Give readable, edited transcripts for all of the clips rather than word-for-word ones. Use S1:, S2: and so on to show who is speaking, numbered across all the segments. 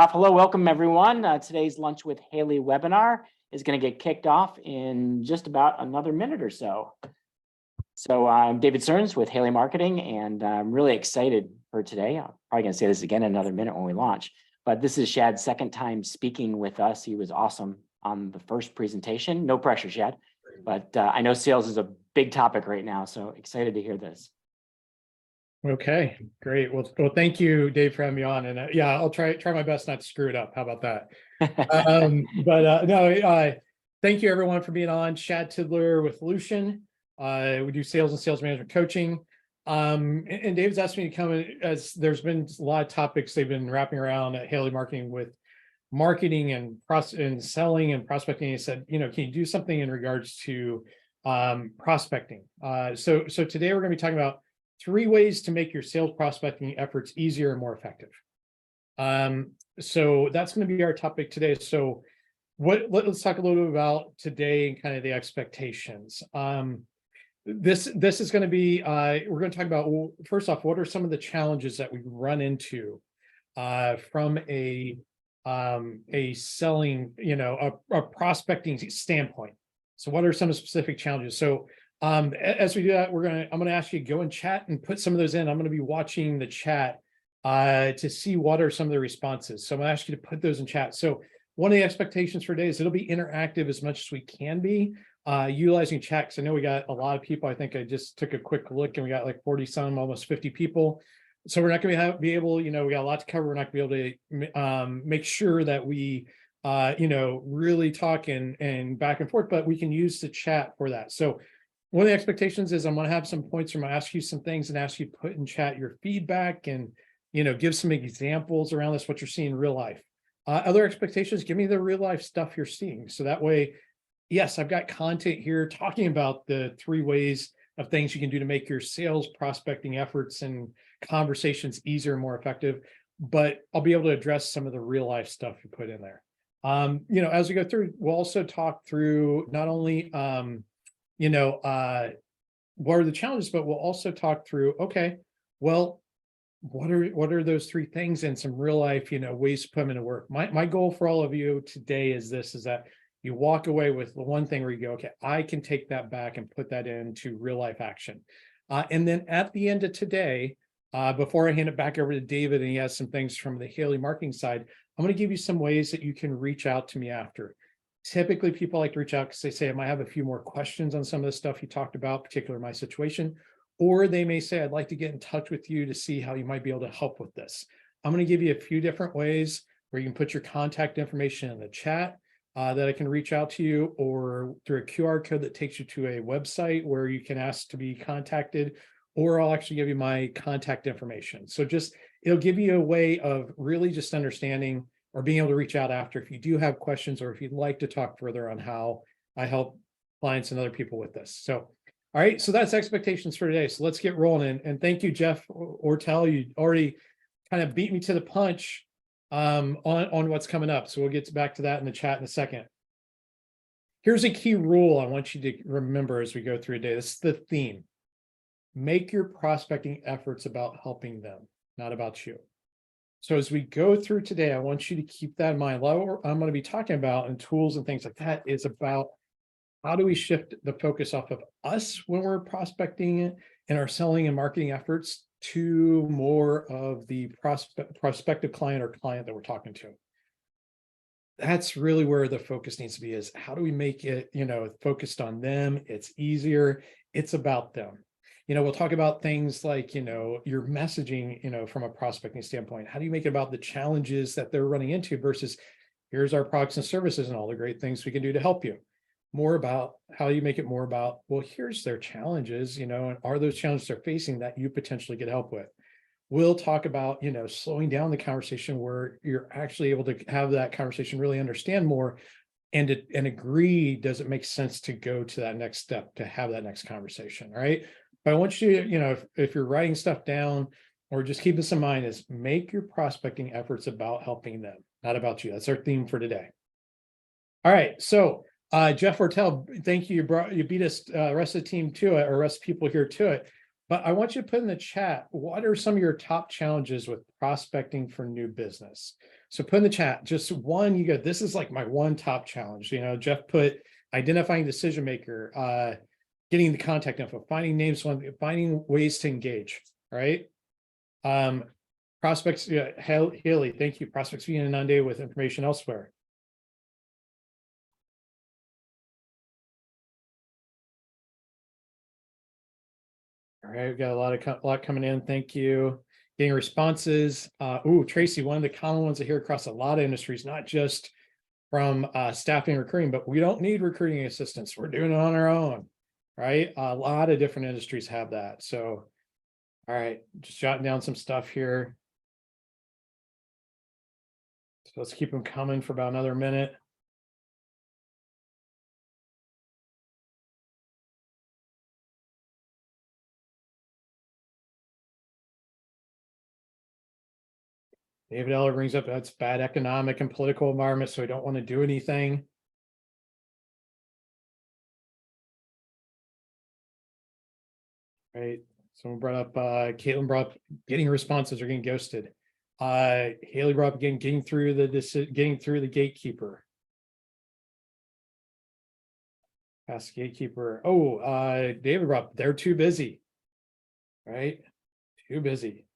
S1: Hello, welcome everyone. Today's Lunch with Haley webinar is going to get kicked off in just about another minute or so. So I'm David Stearns with Haley Marketing, and I'm really excited for today. I'm probably going to say this again in another minute when we launch, but this is Shad's second time speaking with us. He was awesome on the first presentation. No pressure, Shad, but I know sales is a big topic right now, so excited to hear this.
S2: Okay, great. Well, thank you, Dave, for having me on. And yeah, I'll try my best not to screw it up. How about that? Thank you everyone for being on. Shad Tidler with Lushin. We do sales and sales management coaching. And Dave's asked me to come in, as there's been a lot of topics they've been wrapping around at Haley Marketing with marketing and selling and prospecting. He said, can you do something in regards to prospecting? So today we're going to be talking about 3 ways to make your sales prospecting efforts easier and more effective. So that's going to be our topic today. So let's talk a little bit about today and kind of the expectations. This is going to be, we're going to talk about, well, first off, what are some of the challenges that we run into from a selling, a prospecting standpoint. So what are some specific challenges? So as we do that, I'm gonna ask you to go in chat and put some of those in. I'm going to be watching the chat to see what are some of the responses. So I'm going to ask you to put those in chat. So one of the expectations for today is it'll be interactive as much as we can be, utilizing chat. Because I know we got a lot of people. I think I just took a quick look and we got like 40 some, almost 50 people. So we're not going to be able, we got a lot to cover. We're not going to be able to make sure that we really talk and back and forth, but we can use the chat for that. So one of the expectations is I'm going to have some points where I'm going to ask you some things and ask you to put in chat your feedback and, give some examples around this, what you're seeing in real life. Other expectations, give me the real life stuff you're seeing. So that way, yes, I've got content here talking about the 3 ways of things you can do to make your sales prospecting efforts and conversations easier and more effective, but I'll be able to address some of the real life stuff you put in there. As we go through, we'll also talk through not only, what are the challenges, but we'll also talk through, okay, well, what are those 3 things and some real life, ways to put them into work. My goal for all of you today is that you walk away with the one thing where you go, okay, I can take that back and put that into real life action. And then at the end of today, before I hand it back over to David and he has some things from the Haley marketing side, I'm going to give you some ways that you can reach out to me after. Typically, people like to reach out because they say, I might have a few more questions on some of the stuff you talked about, particularly my situation, or they may say, I'd like to get in touch with you to see how you might be able to help with this. I'm going to give you a few different ways where you can put your contact information in the chat that I can reach out to you, or through a QR code that takes you to a website where you can ask to be contacted, or I'll actually give you my contact information. So it'll give you a way of really just understanding or being able to reach out after if you do have questions or if you'd like to talk further on how I help clients and other people with this. So, all right, so that's expectations for today. So let's get rolling. And thank you, Jeff Ortel. You already kind of beat me to the punch on what's coming up. So we'll get back to that in the chat in a second. Here's a key rule I want you to remember as we go through today. This is the theme. Make your prospecting efforts about helping them, not about you. So as we go through today, I want you to keep that in mind. What I'm going to be talking about and tools and things like that is about how do we shift the focus off of us when we're prospecting in our selling and marketing efforts to more of the prospective client or client that we're talking to. That's really where the focus needs to be, is how do we make it, focused on them? It's easier. It's about them. We'll talk about things like, your messaging, from a prospecting standpoint. How do you make it about the challenges that they're running into versus here's our products and services and all the great things we can do to help you? More about how you make it more about, well, here's their challenges, and are those challenges they're facing that you potentially get help with? We'll talk about, slowing down the conversation where you're actually able to have that conversation, really understand more and agree, does it make sense to go to that next step, to have that next conversation, all right? But I want you to, if you're writing stuff down or just keep this in mind, is make your prospecting efforts about helping them, not about you. That's our theme for today. All right. So Jeff Ortel, thank you. You beat us, rest of the team to it, or rest of people here to it. But I want you to put in the chat, what are some of your top challenges with prospecting for new business? So put in the chat, just one, you go, this is like my one top challenge. You know, Jeff put identifying decision maker, getting the contact info, finding names, finding ways to engage, right? Prospects, yeah, Haley, thank you. Prospects being inundated with information elsewhere. All right, we've got a lot coming in. Thank you. Getting responses. Tracy, one of the common ones I hear across a lot of industries, not just from staffing and recruiting, but we don't need recruiting assistants. We're doing it on our own, right? A lot of different industries have that. So, all right, just jotting down some stuff here. So let's keep them coming for about another minute. David Eller brings up that's bad economic and political environment, so we don't want to do anything. Right. Someone brought up, Caitlin brought up getting responses or getting ghosted. Haley brought up again, getting through the gatekeeper. Past gatekeeper. David brought up, they're too busy. Right? Too busy.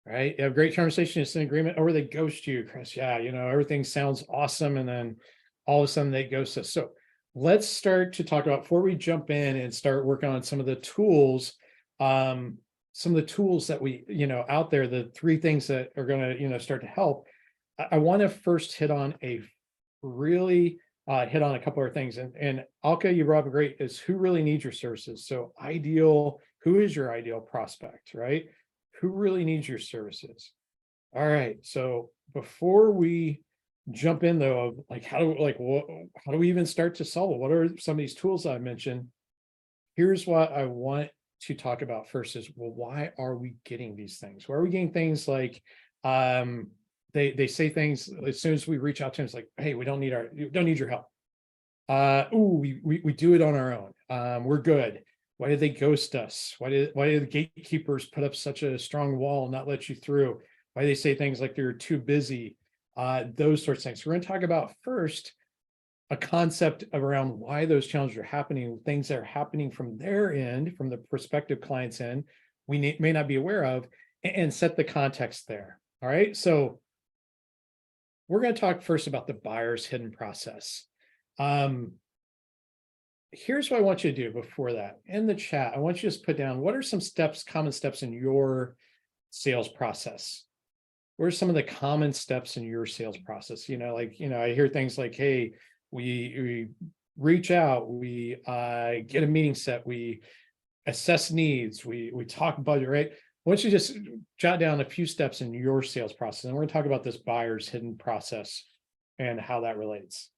S2: Right? You have great conversation, it's an agreement, or they ghost you, Chris. Yeah, you know, everything sounds awesome, and then all of a sudden they ghost us. So let's start to talk about, before we jump in and start working on some of the tools, that we, you know, out there, the three things that are going to, you know, start to help. I want to first hit on a couple of things. And Alka, you brought up great, is who really needs your services. So who is your ideal prospect, right? Who really needs your services? All right. So before we jump in though, like how do we even start to solve it? What are some of these tools I mentioned? Here's what I want to talk about first is, well, why are we getting these things? Why are we getting things like, they say things as soon as we reach out to them, it's like, hey, we don't need your help. We do it on our own. We're good. Why did they ghost us? Why did the gatekeepers put up such a strong wall and not let you through? Why do they say things like they're too busy? Those sorts of things. So we're going to talk about first a concept around why those challenges are happening, things that are happening from their end, from the prospective client's end, we may not be aware of, and set the context there. All right. So we're going to talk first about the buyer's hidden process. Here's what I want you to do before that. In the chat, I want you to just put down, what are some common steps in your sales process? What are some of the common steps in your sales process? You know, I hear things like, hey, we reach out, we get a meeting set, we assess needs, we talk budget, right? Why don't you just jot down a few steps in your sales process, and we're going to talk about this buyer's hidden process and how that relates.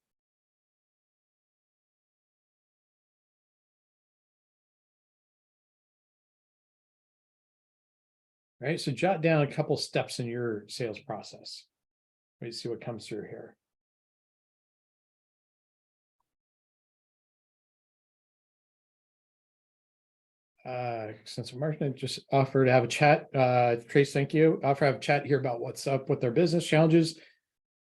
S2: Right, so jot down a couple steps in your sales process. Let me see what comes through here. Since Martin just offered to have a chat, Trace, thank you. Offer to have a chat here about what's up with their business challenges.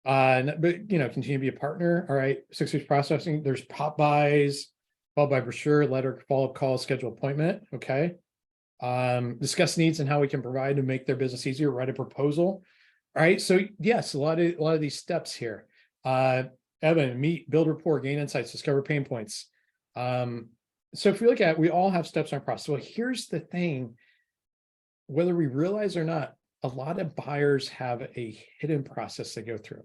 S2: But you know, continue to be a partner. All right, 6 weeks processing. There's pop buys, followed by brochure, letter, follow-up call, schedule appointment. Okay. Discuss needs and how we can provide to make their business easier. Write a proposal. All right. So yes, a lot of these steps here. Evan, meet, build rapport, gain insights, discover pain points. So if we look at, we all have steps in our process. Well, here's the thing, whether we realize or not, a lot of buyers have a hidden process they go through.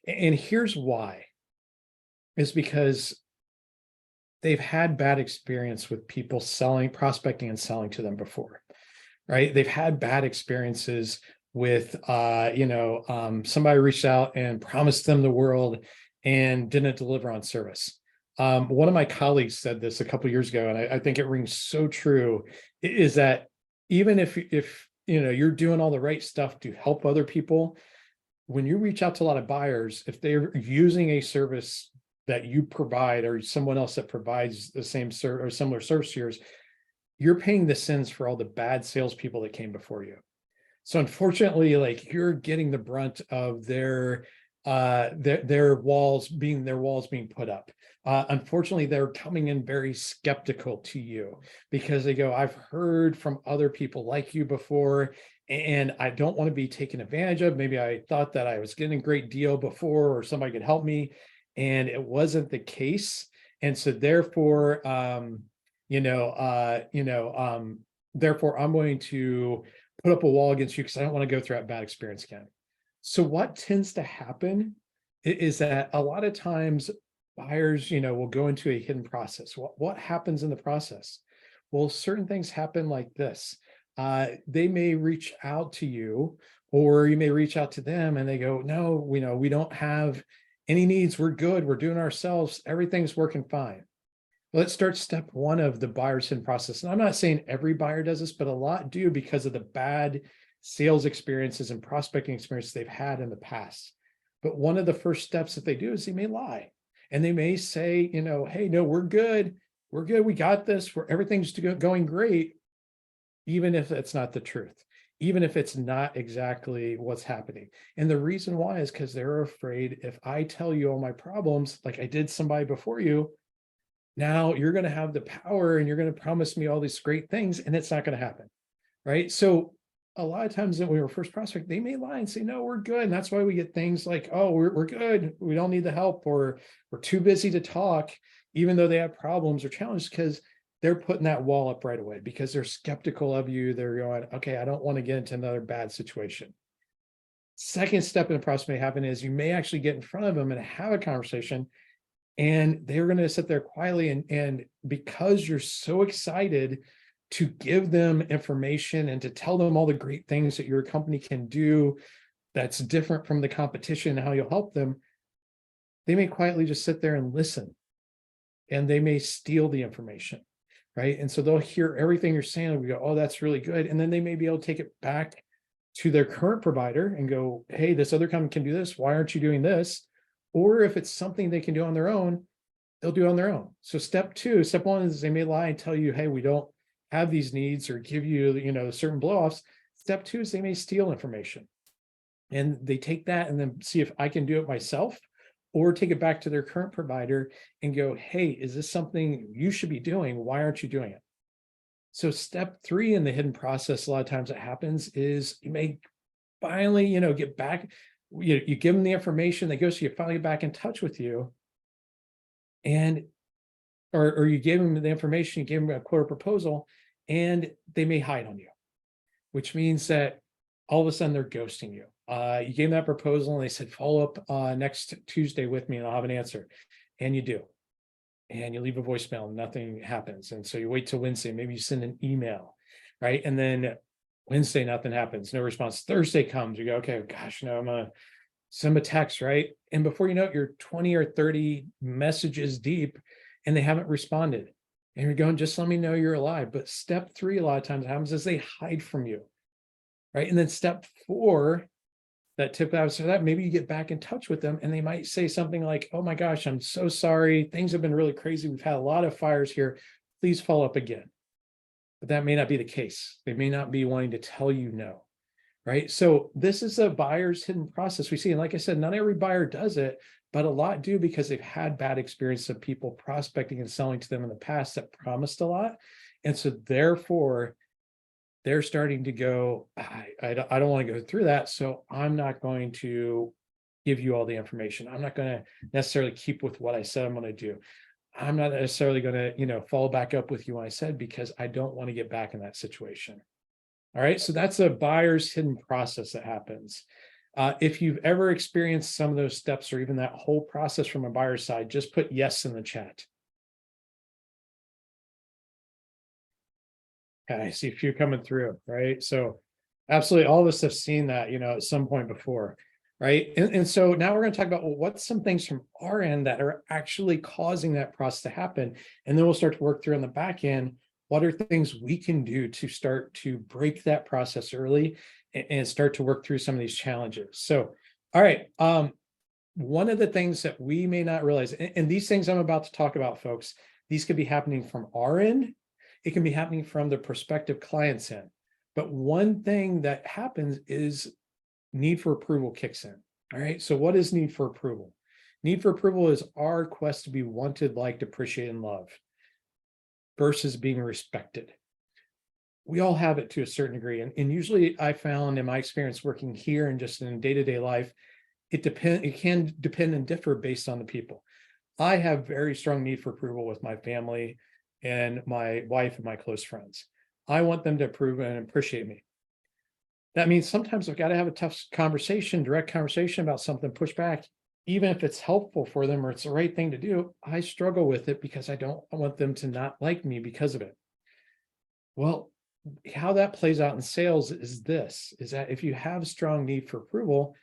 S2: And here's why, is because they've had bad experience with people prospecting and selling to them before, right? They've had bad experiences with, somebody reached out and promised them the world and didn't deliver on service. One of my colleagues said this a couple of years ago, and I think it rings so true, is that even if you're doing all the right stuff to help other people, when you reach out to a lot of buyers, if they're using a service that you provide or someone else that provides the same or similar service to yours, you're paying the sins for all the bad salespeople that came before you. So unfortunately, like you're getting the brunt of their walls being put up. Unfortunately, they're coming in very skeptical to you because they go, I've heard from other people like you before, and I don't want to be taken advantage of. Maybe I thought that I was getting a great deal before, or somebody could help me, and it wasn't the case. And so therefore, therefore I'm going to put up a wall against you because I don't want to go through that bad experience again. So what tends to happen is that a lot of times buyers, will go into a hidden process. What happens in the process? Well, certain things happen like this. They may reach out to you, or you may reach out to them and they go, no, we don't have any needs. We're good. We're doing ourselves. Everything's working fine. Let's start step one of the buyer's hidden process. And I'm not saying every buyer does this, but a lot do because of the bad sales experiences and prospecting experiences they've had in the past. But one of the first steps that they do is they may lie. And they may say, hey, no, we're good. We're good. We got this. Everything's going great, even if it's not the truth, even if it's not exactly what's happening. And the reason why is because they're afraid if I tell you all my problems, like I did somebody before you, now you're going to have the power and you're going to promise me all these great things, and it's not going to happen. Right. So a lot of times when we were first prospect, they may lie and say, no, we're good. And that's why we get things like, oh, we're good. We don't need the help, or we're too busy to talk, even though they have problems or challenges, because they're putting that wall up right away because they're skeptical of you. They're going, okay, I don't want to get into another bad situation. Second step in the process may happen is you may actually get in front of them and have a conversation. And they're going to sit there quietly. And because you're so excited to give them information and to tell them all the great things that your company can do that's different from the competition and how you'll help them, they may quietly just sit there and listen. And they may steal the information, right? And so they'll hear everything you're saying and we go, oh, that's really good. And then they may be able to take it back to their current provider and go, hey, this other company can do this. Why aren't you doing this? Or if it's something they can do on their own, they'll do on their own. So step one is they may lie and tell you, hey, we don't have these needs, or give you, certain blow-offs. Step two is they may steal information. And they take that and then see if I can do it myself, or take it back to their current provider and go, hey, is this something you should be doing? Why aren't you doing it? So step three in the hidden process, a lot of times it happens is you may finally, get back. You give them the information, they go, so you finally get back in touch with you, and or you gave them the information, you gave them a quote proposal, and they may hide on you, which means that all of a sudden they're ghosting you. You gave them that proposal and they said, follow up next Tuesday with me and I'll have an answer. And you do. And you leave a voicemail and nothing happens. And so you wait till Wednesday, maybe you send an email, right? And then Wednesday, nothing happens, no response. Thursday comes, you go, okay, gosh, no, I'm gonna send a text, right? And before you know it, you're 20 or 30 messages deep and they haven't responded. And you're going, just let me know you're alive. But step three, a lot of times happens is they hide from you, right? And then step four, that tip out so that maybe you get back in touch with them and they might say something like, oh my gosh, I'm so sorry. Things have been really crazy. We've had a lot of fires here. Please follow up again. But that may not be the case. They may not be wanting to tell you no, right? So this is a buyer's hidden process we see. And like I said, not every buyer does it, but a lot do because they've had bad experience of people prospecting and selling to them in the past that promised a lot. And so therefore, they're starting to go, I don't want to go through that. So I'm not going to give you all the information. I'm not going to necessarily keep with what I said I'm going to do. I'm not necessarily going to, follow back up with you when I said, because I don't want to get back in that situation. All right. So that's a buyer's hidden process that happens. If you've ever experienced some of those steps or even that whole process from a buyer's side, just put yes in the chat. Okay, I see a few coming through, right? So absolutely all of us have seen that, at some point before, right? And so now we're going to talk about, well, what's some things from our end that are actually causing that process to happen? And then we'll start to work through on the back end. What are things we can do to start to break that process early and start to work through some of these challenges? So, all right. One of the things that we may not realize, and these things I'm about to talk about, folks, these could be happening from our end. It can be happening from the prospective client's end. But one thing that happens is need for approval kicks in. All right. So what is need for approval? Need for approval is our quest to be wanted, liked, appreciated, and loved versus being respected. We all have it to a certain degree. And usually I found in my experience working here and just in day-to-day life, it can depend and differ based on the people. I have very strong need for approval with my family and my wife and my close friends. I want them to approve and appreciate me. That means sometimes I've got to have a tough conversation, direct conversation about something, push back, even if it's helpful for them or it's the right thing to do. I struggle with it because I want them to not like me because of it. Well, how that plays out in sales is that if you have a strong need for approval,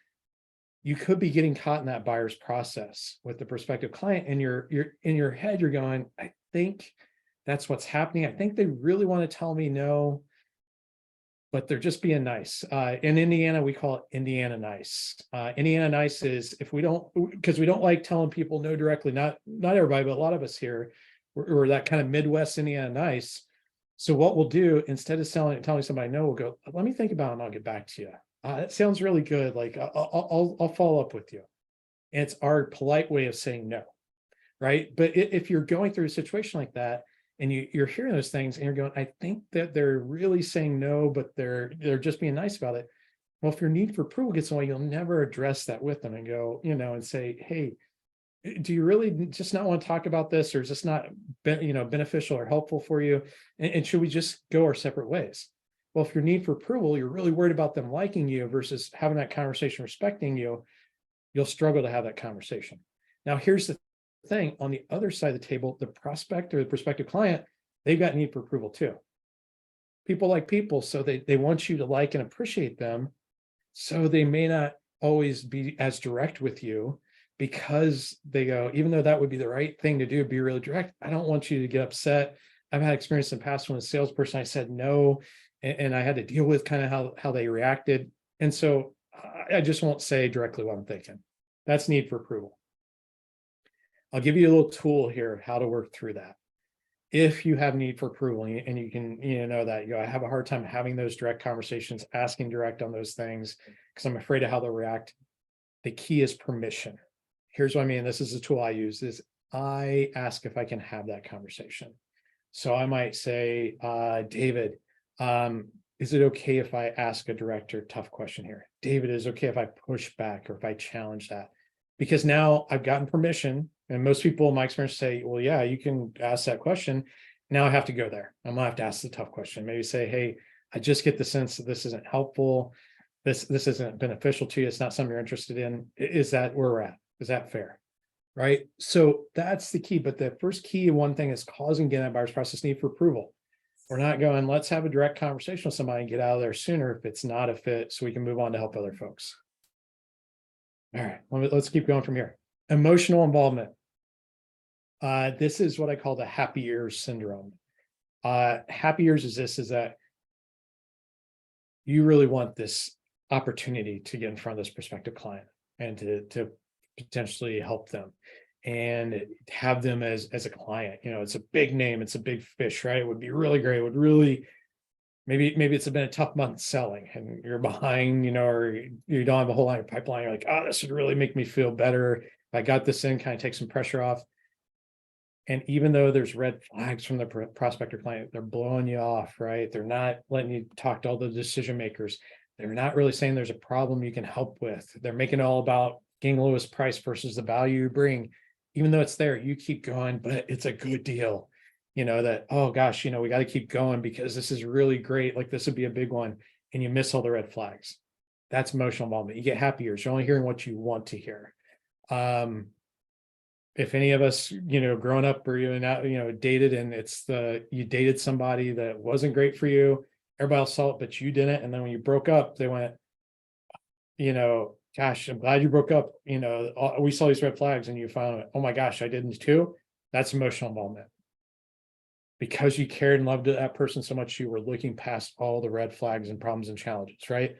S2: you could be getting caught in that buyer's process with the prospective client, and you're in your head, you're going, I think that's what's happening. I think they really want to tell me no, but they're just being nice. In Indiana, we call it Indiana nice. Indiana nice is because we don't like telling people no directly, not everybody, but a lot of us here, we're that kind of Midwest Indiana nice. So what we'll do, instead of telling somebody no, we'll go, let me think about it and I'll get back to you. That sounds really good. Like I'll follow up with you. And it's our polite way of saying no, right? But if you're going through a situation like that and you're hearing those things and you're going, I think that they're really saying no, but they're just being nice about it. Well, if your need for approval gets in the way, you'll never address that with them and go, and say, hey, do you really just not want to talk about this, or is this not beneficial or helpful for you? And should we just go our separate ways? Well, if your need for approval, you're really worried about them liking you versus having that conversation, respecting you, you'll struggle to have that conversation. Now, here's the thing. On the other side of the table, the prospect or the prospective client, they've got need for approval too. People like people, so they want you to like and appreciate them. So they may not always be as direct with you, because they go, even though that would be the right thing to do, be really direct, I don't want you to get upset. I've had experience in the past when a salesperson, I said no, and I had to deal with kind of how they reacted. And so I just won't say directly what I'm thinking. That's need for approval. I'll give you a little tool here of how to work through that. If you have need for approval and you can, know that I have a hard time having those direct conversations, asking direct on those things, because I'm afraid of how they'll react. The key is permission. Here's what I mean. This is a tool I use, is I ask if I can have that conversation. So I might say, David, is it okay if I ask a director tough question here? David, is it okay if I push back or if I challenge that? Because now I've gotten permission, and most people in my experience say, well, yeah, you can ask that question. Now I have to go there. I'm gonna have to ask the tough question. Maybe say, hey, I just get the sense that this isn't helpful. This isn't beneficial to you. It's not something you're interested in. Is that where we're at? Is that fair? Right. So that's the key. But the first key, one thing is causing getting that buyer's process need for approval. We're not going, let's have a direct conversation with somebody and get out of there sooner if it's not a fit, so we can move on to help other folks. All right, let's keep going from here. Emotional involvement. This is what I call the happy ears syndrome. Happy ears is that you really want this opportunity to get in front of this prospective client and to potentially help them and have them as a client. It's a big name, it's a big fish, right? It would be really great. It would really, maybe it's been a tough month selling and you're behind, or you don't have a whole lot of pipeline. You're like, oh, this would really make me feel better. If I got this in, kind of take some pressure off. And even though there's red flags from the prospect or client, they're blowing you off, right? They're not letting you talk to all the decision makers. They're not really saying there's a problem you can help with. They're making it all about getting the lowest price versus the value you bring. Even though it's there, you keep going, but it's a good deal. That, oh gosh, we got to keep going because this is really great. Like this would be a big one. And you miss all the red flags. That's emotional involvement. You get happier. You're only hearing what you want to hear. If any of us, growing up or even out, dated, and you dated somebody that wasn't great for you, everybody else saw it, but you didn't. And then when you broke up, they went, gosh, I'm glad you broke up. We saw these red flags and you found, oh my gosh, I didn't too. That's emotional involvement. Because you cared and loved that person so much, you were looking past all the red flags and problems and challenges, right?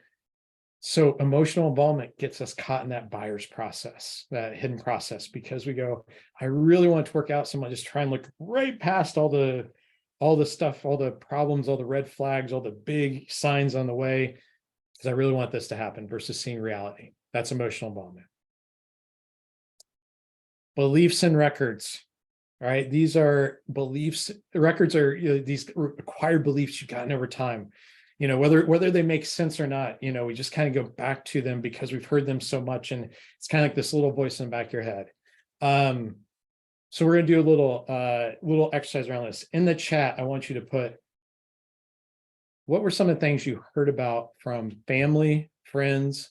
S2: So emotional involvement gets us caught in that buyer's process, that hidden process, because we go, I really want it to work out. So I'm going to just try and look right past all the all the stuff, all the problems, all the red flags, all the big signs on the way, because I really want this to happen versus seeing reality. That's emotional involvement. Beliefs and records. All right. These are beliefs. Records are these acquired beliefs you've gotten over time. Whether they make sense or not, we just kind of go back to them because we've heard them so much. And it's kind of like this little voice in the back of your head. So we're going to do a little exercise around this. In the chat, I want you to put, what were some of the things you heard about from family, friends,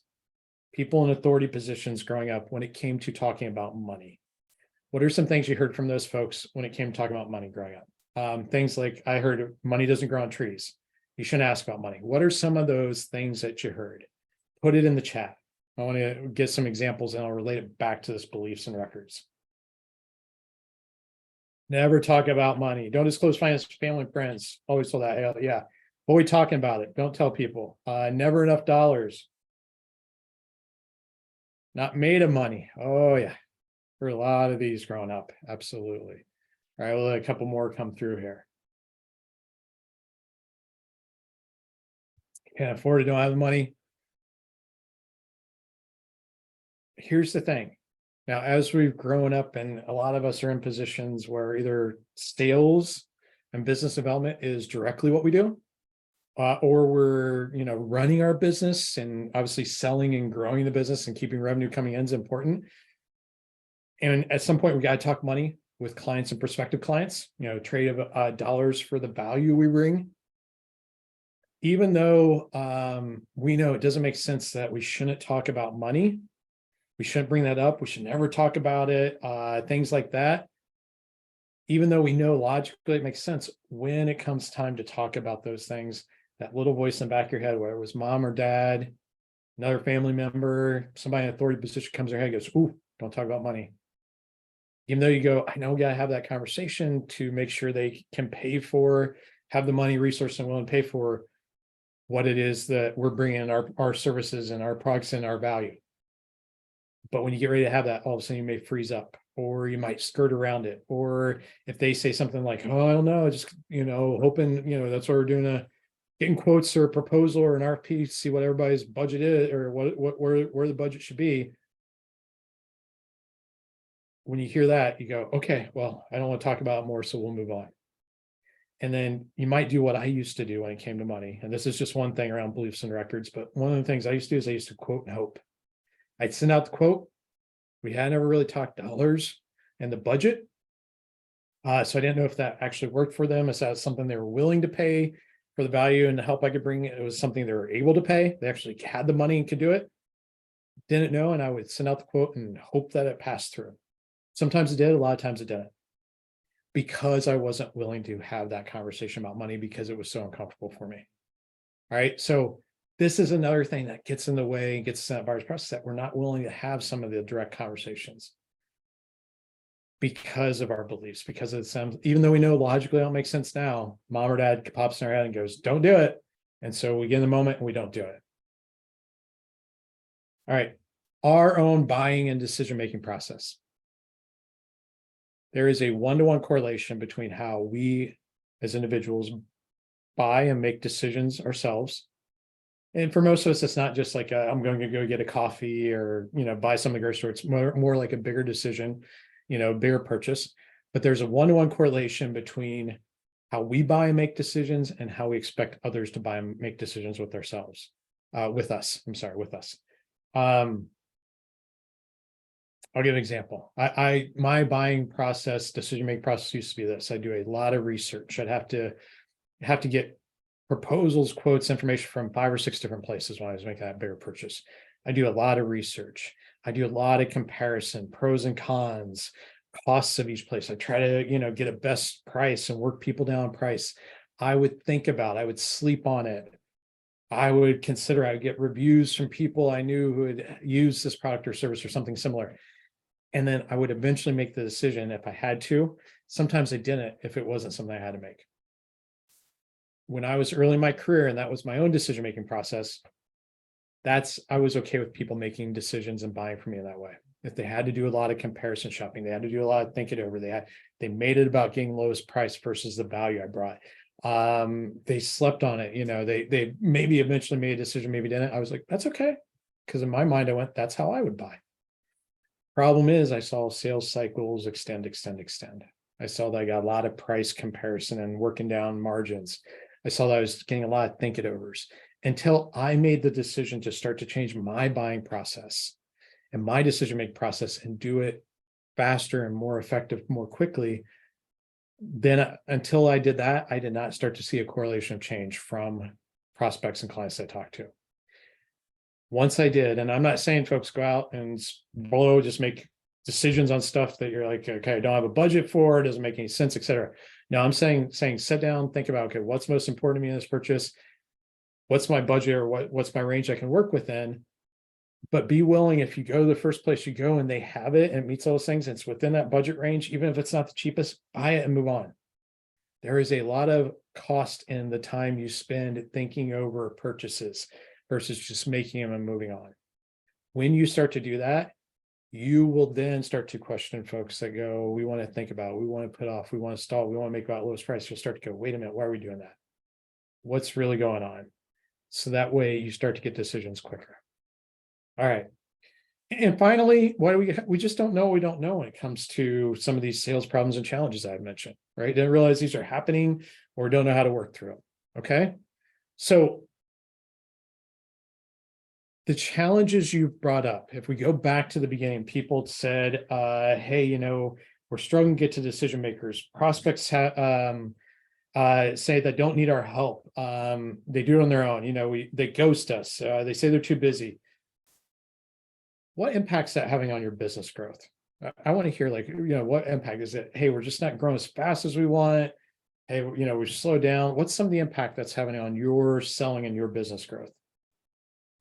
S2: people in authority positions growing up when it came to talking about money? What are some things you heard from those folks when it came to talking about money growing up? Things like, I heard money doesn't grow on trees. You shouldn't ask about money. What are some of those things that you heard? Put it in the chat. I want to get some examples and I'll relate it back to this beliefs and records. Never talk about money. Don't disclose finance to family and friends. Always told that. Yeah. Avoid talking about it. Don't tell people. Never enough dollars. Not made of money. Oh, yeah. For a lot of these growing up. Absolutely. All right. We'll let a couple more come through here. Can't afford it. Don't have the money. Here's the thing. Now, as we've grown up, and a lot of us are in positions where either sales and business development is directly what we do, or we're running our business, and obviously selling and growing the business and keeping revenue coming in is important. And at some point, we got to talk money with clients and prospective clients. Trade of dollars for the value we bring. Even though we know it doesn't make sense that we shouldn't talk about money. We shouldn't bring that up. We should never talk about it. Things like that. Even though we know logically it makes sense, when it comes time to talk about those things, that little voice in the back of your head, whether it was mom or dad, another family member, somebody in authority position comes in your head and goes, ooh, don't talk about money. Even though you go, I know we got to have that conversation to make sure they can have the money, resource, and willing to pay for what it is that we're bringing in our services and our products and our value. But when you get ready to have that, all of a sudden you may freeze up, or you might skirt around it. Or if they say something like, oh, I don't know, just, hoping, that's why we're doing getting quotes or a proposal or an RFP to see what everybody's budget is, or where the budget should be. When you hear that, you go, okay, well, I don't want to talk about it more, so we'll move on. And then you might do what I used to do when it came to money. And this is just one thing around beliefs and records. But one of the things I used to do is I used to quote and hope. I'd send out the quote. We had never really talked dollars and the budget. So I didn't know if that actually worked for them. Is that something they were willing to pay for the value and the help I could bring? It was something they were able to pay. They actually had the money and could do it. Didn't know. And I would send out the quote and hope that it passed through. Sometimes it did. A lot of times it didn't. Because I wasn't willing to have that conversation about money because it was so uncomfortable for me. All right. So this is another thing that gets in the way and gets us in that buyer's process, that we're not willing to have some of the direct conversations because of our beliefs, because of some, even though we know logically it don't make sense now, mom or dad pops in our head and goes, don't do it. And so we get in the moment and we don't do it. All right. Our own buying and decision-making process. There is a one-to-one correlation between how we as individuals buy and make decisions ourselves. And for most of us, it's not just like I'm going to go get a coffee or buy something at the grocery store. It's more like a bigger decision, bigger purchase. But there's a one-to-one correlation between how we buy and make decisions and how we expect others to buy and make decisions with ourselves, with us. With us. I'll give an example. My buying process, decision-making process used to be this. I do a lot of research. I'd have to get proposals, quotes, information from 5 or 6 different places when I was making that bigger purchase. I do a lot of research. I do a lot of comparison, pros and cons, costs of each place. I try to, get a best price and work people down on price. I would think about, I would sleep on it. I would consider, I would get reviews from people I knew who had used this product or service or something similar. And then I would eventually make the decision if I had to. Sometimes I didn't if it wasn't something I had to make. When I was early in my career, and that was my own decision-making process, I was okay with people making decisions and buying from me in that way. if they had to do a lot of comparison shopping, they had to do a lot of thinking over, they made it about getting lowest price versus the value I brought. They slept on it, they maybe eventually made a decision, maybe didn't. I was like, that's okay. Because in my mind, I went, that's how I would buy. Problem is, I saw sales cycles extend. I saw that I got a lot of price comparison and working down margins. I saw that I was getting a lot of think it overs until I made the decision to start to change my buying process and my decision-making process and do it faster and more effective, more quickly. Then until I did that, I did not start to see a correlation of change from prospects and clients I talked to. Once I did, and I'm not saying folks go out and just make decisions on stuff that you're like, okay, I don't have a budget for, it doesn't make any sense, etc. No, I'm saying sit down, think about, okay, what's most important to me in this purchase? What's my budget, or what's my range I can work within? But be willing, if you go to the first place you go and they have it and it meets all those things, and it's within that budget range, even if it's not the cheapest, buy it and move on. There is a lot of cost in the time you spend thinking over purchases versus just making them and moving on. When you start to do that, you will then start to question folks that go, we want to think about, we want to put off, we want to stall, we want to make about lowest price. You'll start to go, wait a minute, why are we doing that? What's really going on? So that way you start to get decisions quicker. All right. And finally, what do we just don't know. We don't know when it comes to some of these sales problems and challenges I've mentioned, right? Didn't realize these are happening or don't know how to work through them. Okay. So the challenges you've brought up, if we go back to the beginning, people said, hey, we're struggling to get to decision makers. Prospects say that don't need our help. They do it on their own. They ghost us. They say they're too busy. What impact's that having on your business growth? I want to hear, what impact is it? Hey, we're just not growing as fast as we want. Hey, we slowed down. What's some of the impact that's having on your selling and your business growth?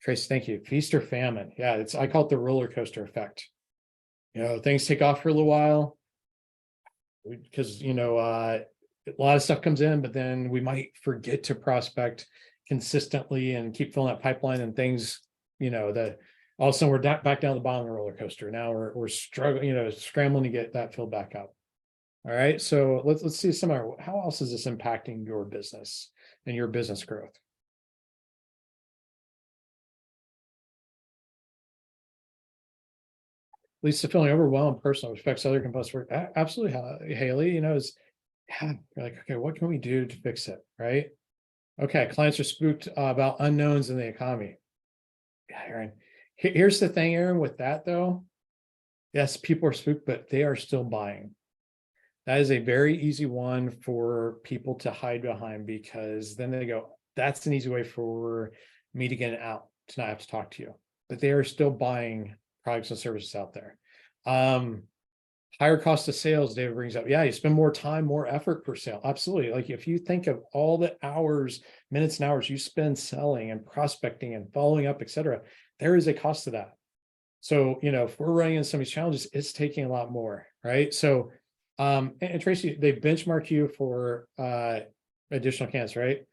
S2: Trace, thank you. Feast or famine. Yeah, I call it the roller coaster effect. Things take off for a little while because, a lot of stuff comes in, but then we might forget to prospect consistently and keep filling that pipeline, and things, that all of a sudden we're back down the bottom of the roller coaster. Now we're struggling, scrambling to get that filled back up. All right. So let's see how else is this impacting your business and your business growth? Leads to feeling overwhelmed personally, which affects other components work. Absolutely, Haley, you're like, okay, what can we do to fix it? Right. Okay. Clients are spooked about unknowns in the economy. Yeah, Aaron. Here's the thing, Aaron, with that though. Yes, people are spooked, but they are still buying. That is a very easy one for people to hide behind, because then they go, that's an easy way for me to get out, to not have to talk to you. But they are still buying products and services out there. Higher cost of sales, David brings up. Yeah, you spend more time, more effort per sale. Absolutely. Like if you think of all the minutes and hours you spend selling and prospecting and following up, et cetera, there is a cost to that. So, if we're running into some of these challenges, it's taking a lot more, right? So, and Tracy, they benchmark you for additional candidates, right?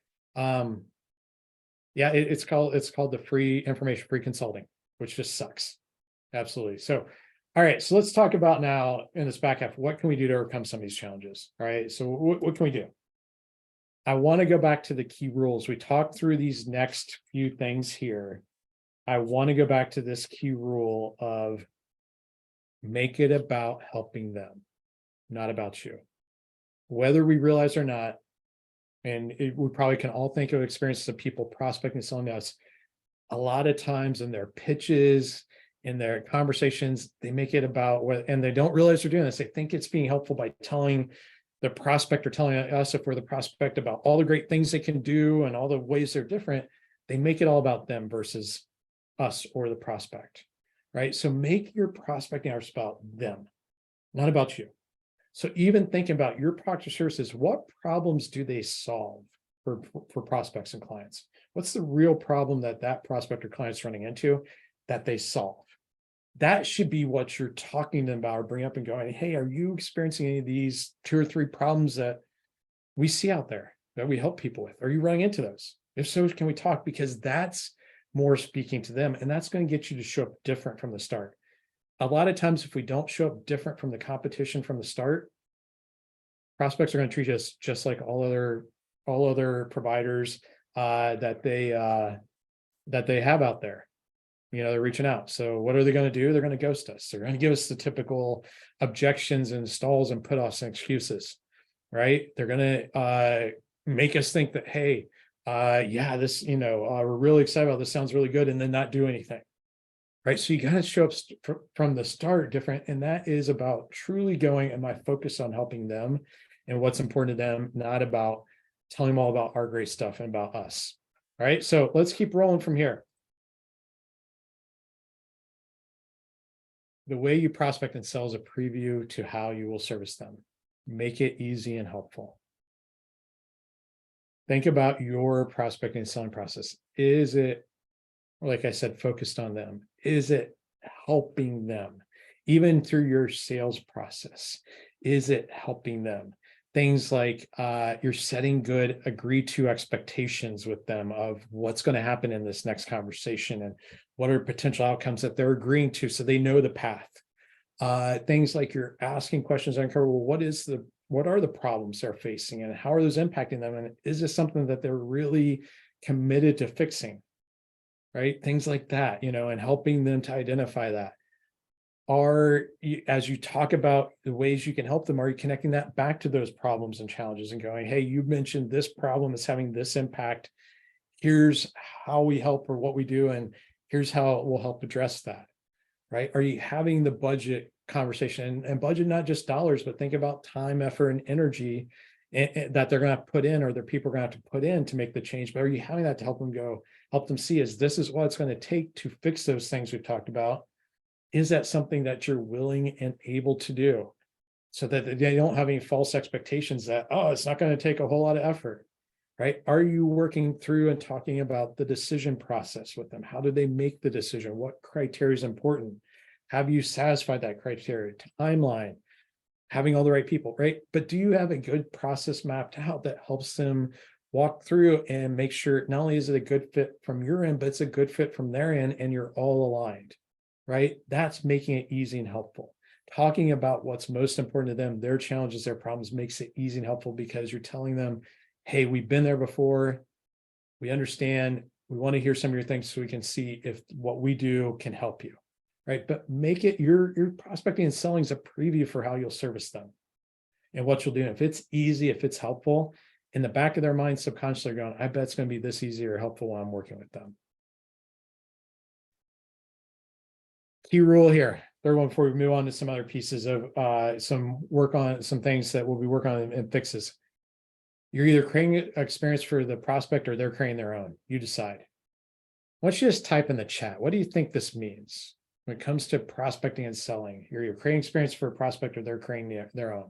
S2: Yeah, it's called the free information, free consulting, which just sucks. Absolutely. So, all right, so let's talk about now in this back half, what can we do to overcome some of these challenges? All right, so what can we do? I want to go back to the key rules. We talked through these next few things here. I want to go back to this key rule of make it about helping them, not about you. Whether we realize or not, and we probably can all think of experiences of people prospecting, selling us. A lot of times in their pitches, in their conversations, they make it about and they don't realize they're doing this. They think it's being helpful by telling the prospect or telling us, if we're the prospect, about all the great things they can do and all the ways they're different. They make it all about them versus us or the prospect, right? So make your prospecting hours about them, not about you. So even thinking about your product or services, what problems do they solve for prospects and clients? What's the real problem that prospect or client's running into that they solve? That should be what you're talking to them about, or bring up and going, hey, are you experiencing any of these 2 or 3 problems that we see out there that we help people with? Are you running into those? If so, can we talk? Because that's more speaking to them, and that's going to get you to show up different from the start. a lot of times if we don't show up different from the competition from the start, prospects are going to treat us just like all other providers that they have out there. They're reaching out. So what are they going to do? They're going to ghost us. They're going to give us the typical objections and stalls and put offs and excuses, right? They're going to make us think that, hey, yeah, this, we're really excited about this, sounds really good, and then not do anything, right? So you got to show up from the start different. And that is about truly going, am I focused on helping them and what's important to them, not about telling them all about our great stuff and about us. All right. So let's keep rolling from here. The way you prospect and sell is a preview to how you will service them. Make it easy and helpful. Think about your prospecting and selling process. Is it, like I said, focused on them? Is it helping them? Even through your sales process, is it helping them? Things like you're setting good agreed to expectations with them of what's going to happen in this next conversation and what are potential outcomes that they're agreeing to so they know the path. Things like you're asking questions on well, what are the problems they're facing and how are those impacting them? And is this something that they're really committed to fixing? Right? Things like that, and helping them to identify that. As you talk about the ways you can help them, are you connecting that back to those problems and challenges and going, hey, you mentioned this problem is having this impact. Here's how we help or what we do, and here's how it will help address that, right? Are you having the budget conversation and budget, not just dollars, but think about time, effort, and energy that they're going to put in or their people are going to have to put in to make the change. But are you having that to help them see this is what it's going to take to fix those things we've talked about? Is that something that you're willing and able to do so that they don't have any false expectations that, oh, it's not going to take a whole lot of effort, right? Are you working through and talking about the decision process with them? How do they make the decision? What criteria is important? Have you satisfied that criteria? Timeline, having all the right people, right? But do you have a good process mapped out that helps them walk through and make sure not only is it a good fit from your end, but it's a good fit from their end and you're all aligned? Right? That's making it easy and helpful. Talking about what's most important to them, their challenges, their problems, makes it easy and helpful because you're telling them, hey, we've been there before. We understand. We want to hear some of your things so we can see if what we do can help you. Right? But make it your prospecting and selling is a preview for how you'll service them and what you'll do. If it's easy, if it's helpful, in the back of their mind, subconsciously going, I bet it's going to be this easy or helpful while I'm working with them. Key rule here, third one, before we move on to some other pieces of some work on some things that we'll be working on and fixes. You're either creating an experience for the prospect or they're creating their own. You decide. Why don't you just type in the chat? What do you think this means when it comes to prospecting and selling? You're either creating experience for a prospect or they're creating their own.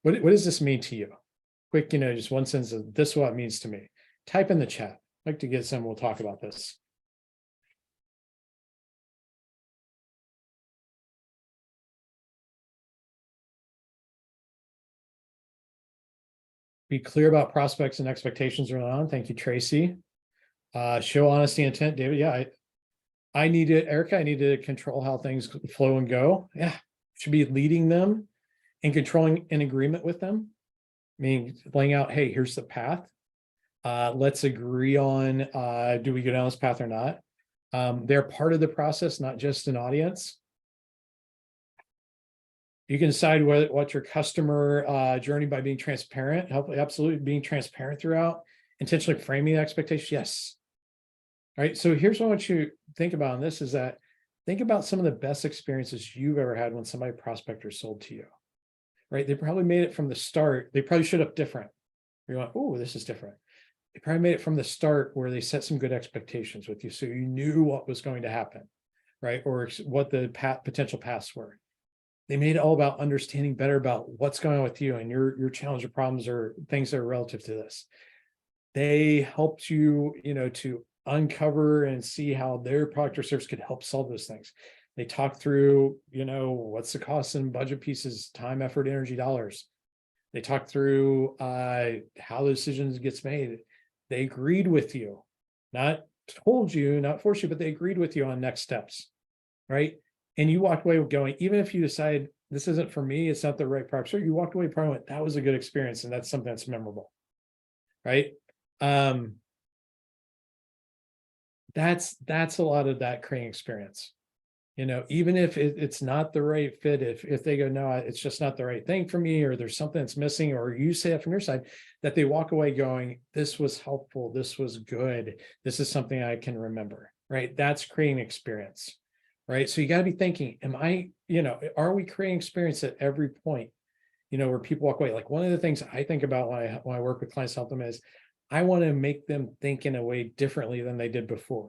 S2: What does this mean to you? Quick, just one sentence of this is what it means to me. Type in the chat. I'd like to get some, we'll talk about this. Be clear about prospects and expectations early on. Thank you, Tracy. Show honesty and intent, David. Yeah, I need to, Erica, I need to control how things flow and go. Yeah, should be leading them and controlling in agreement with them. Meaning laying out, hey, here's the path. Let's agree on, do we go down this path or not? They're part of the process, not just an audience. You can decide what's your customer journey by being transparent, absolutely being transparent throughout, intentionally framing the expectation. Yes. All right. So here's what I want you to think about on this is that think about some of the best experiences you've ever had when somebody prospect or sold to you, right? They probably made it from the start. They probably showed up different. You're like, oh, this is different. They probably made it from the start where they set some good expectations with you. So you knew what was going to happen, right? Or what the potential paths were. They made it all about understanding better about what's going on with you and your challenge or problems or things that are relative to this. They helped you, to uncover and see how their product or service could help solve those things. They talked through, what's the cost and budget pieces, time, effort, energy, dollars. They talked through how the decisions gets made. They agreed with you, not told you, not forced you, but they agreed with you on next steps, right? And you walked away going, even if you decide this isn't for me, it's not the right product, you walked away probably went, that was a good experience, and that's something that's memorable, right? That's a lot of that creating experience. Even if it's not the right fit, if they go, no, it's just not the right thing for me, or there's something that's missing, or you say it from your side, that they walk away going, this was helpful, this was good, this is something I can remember, right? That's creating experience, right? So you got to be thinking, are we creating experience at every point, where people walk away? Like, one of the things I think about when I work with clients, help them, is I want to make them think in a way differently than they did before.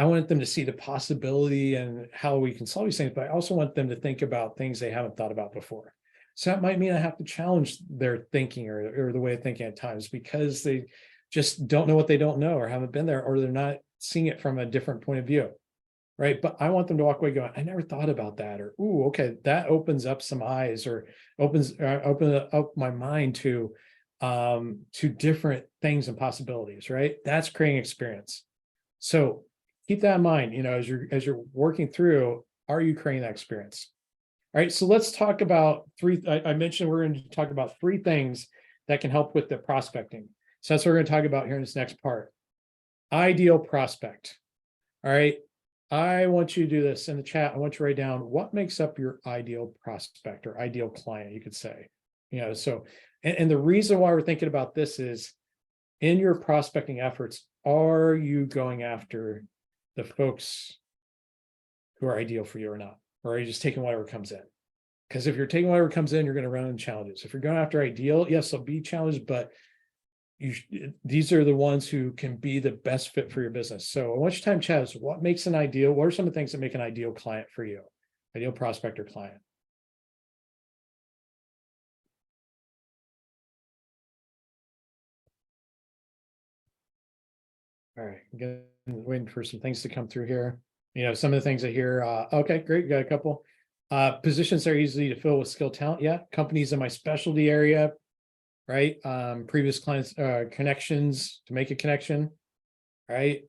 S2: I want them to see the possibility and how we can solve these things, but I also want them to think about things they haven't thought about before. So that might mean I have to challenge their thinking or the way of thinking at times, because they just don't know what they don't know, or haven't been there, or they're not seeing it from a different point of view. Right. But I want them to walk away going, I never thought about that, or, ooh, okay, that opens up some eyes, or open up my mind to different things and possibilities, right? That's creating experience. So keep that in mind, as you're working through, are you creating that experience? All right, so let's talk about three. I mentioned we're going to talk about three things that can help with the prospecting. So that's what we're going to talk about here in this next part. Ideal prospect. All right, I want you to do this in the chat. I want you to write down what makes up your ideal prospect or ideal client, you could say. So, and the reason why we're thinking about this is, in your prospecting efforts, are you going after the folks who are ideal for you or not? Or are you just taking whatever comes in? Because if you're taking whatever comes in, you're going to run into challenges. If you're going after ideal, yes, there'll be challenges, but these are the ones who can be the best fit for your business. So I want you to time chat is, what makes an ideal? What are some of the things that make an ideal client for you? Ideal prospect or client? All right, I'm waiting for some things to come through here. Some of the things I hear, okay, great, you got a couple. Positions that are easy to fill with skilled talent. Yeah, companies in my specialty area, right? Previous clients, connections to make a connection, right?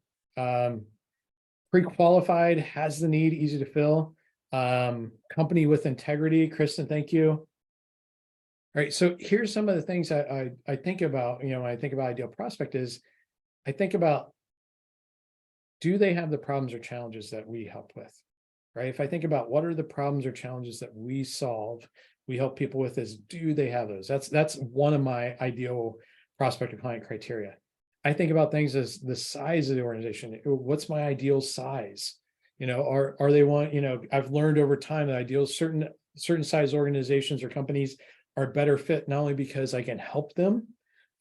S2: Pre-qualified, has the need, easy to fill. Company with integrity. Kristen, thank you. All right, so here's some of the things I think about, when I think about ideal prospect is, I think about, do they have the problems or challenges that we help with, right? If I think about what are the problems or challenges that we solve, we help people with, is, do they have those? That's one of my ideal prospect or client criteria. I think about things as the size of the organization. What's my ideal size? Are they I've learned over time that ideal certain size organizations or companies are better fit, not only because I can help them,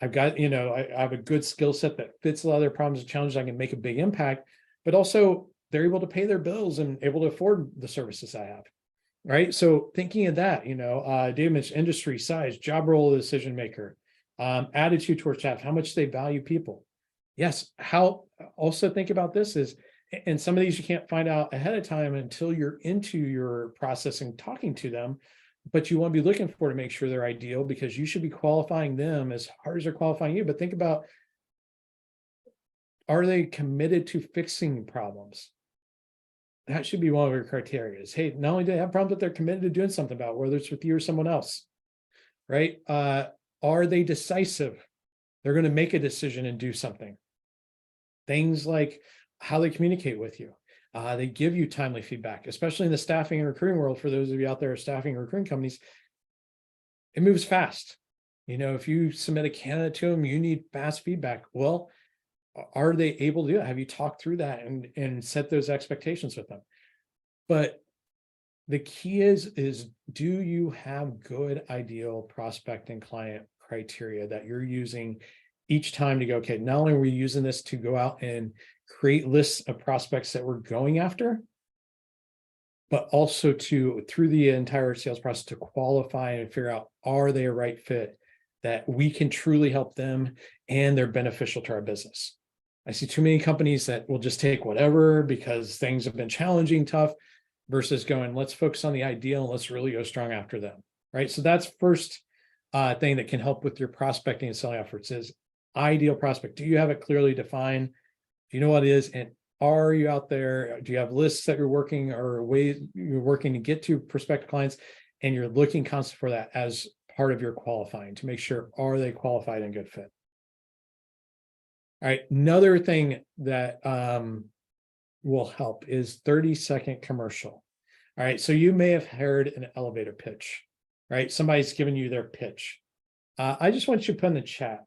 S2: I've got, I have a good skill set that fits a lot of their problems and challenges, I can make a big impact, but also they're able to pay their bills and able to afford the services I have. Right. So thinking of that, David mentioned industry, size, job role, decision maker, attitude towards staff, how much they value people. Yes. How also think about this is, and some of these you can't find out ahead of time until you're into your process and talking to them, but you want to be looking for to make sure they're ideal, because you should be qualifying them as hard as they're qualifying you. But think about, are they committed to fixing problems? That should be one of your criteria. Is, hey, not only do they have problems, but they're committed to doing something about it, whether it's with you or someone else, right? Are they decisive? They're going to make a decision and do something. Things like how they communicate with you. They give you timely feedback, especially in the staffing and recruiting world. For those of you out there staffing and recruiting companies, it moves fast. If you submit a candidate to them, you need fast feedback. Well, are they able to do it? Have you talked through that and set those expectations with them? But the key is do you have good ideal prospect and client criteria that you're using each time to go, okay, not only are we using this to go out and create lists of prospects that we're going after, but also to, through the entire sales process, to qualify and figure out, are they a right fit that we can truly help them and they're beneficial to our business. I see too many companies that will just take whatever because things have been challenging, tough, versus going, let's focus on the ideal and let's really go strong after them, right? So that's first thing that can help with your prospecting and selling efforts is ideal prospect. Do you have it clearly defined? Do you know what it is? And are you out there? Do you have lists that you're working or ways you're working to get to prospective clients? And you're looking constantly for that as part of your qualifying to make sure, are they qualified and good fit? All right, another thing that will help is 30-second commercial. All right, so you may have heard an elevator pitch, right? Somebody's giving you their pitch. I just want you to put in the chat,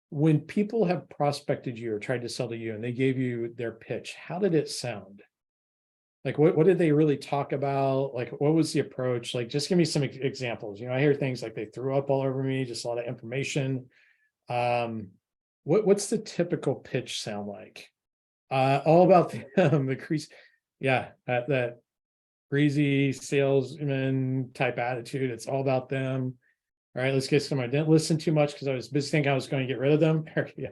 S2: when people have prospected you or tried to sell to you and they gave you their pitch, how did it sound? Like, what did they really talk about? Like, what was the approach? Like, just give me some examples. You know, I hear things like they threw up all over me, just a lot of information. What's the typical pitch sound like? All about the crease. Yeah, that crazy salesman type attitude. It's all about them. All right, let's get some. I didn't listen too much because I was busy thinking I was going to get rid of them. Yeah.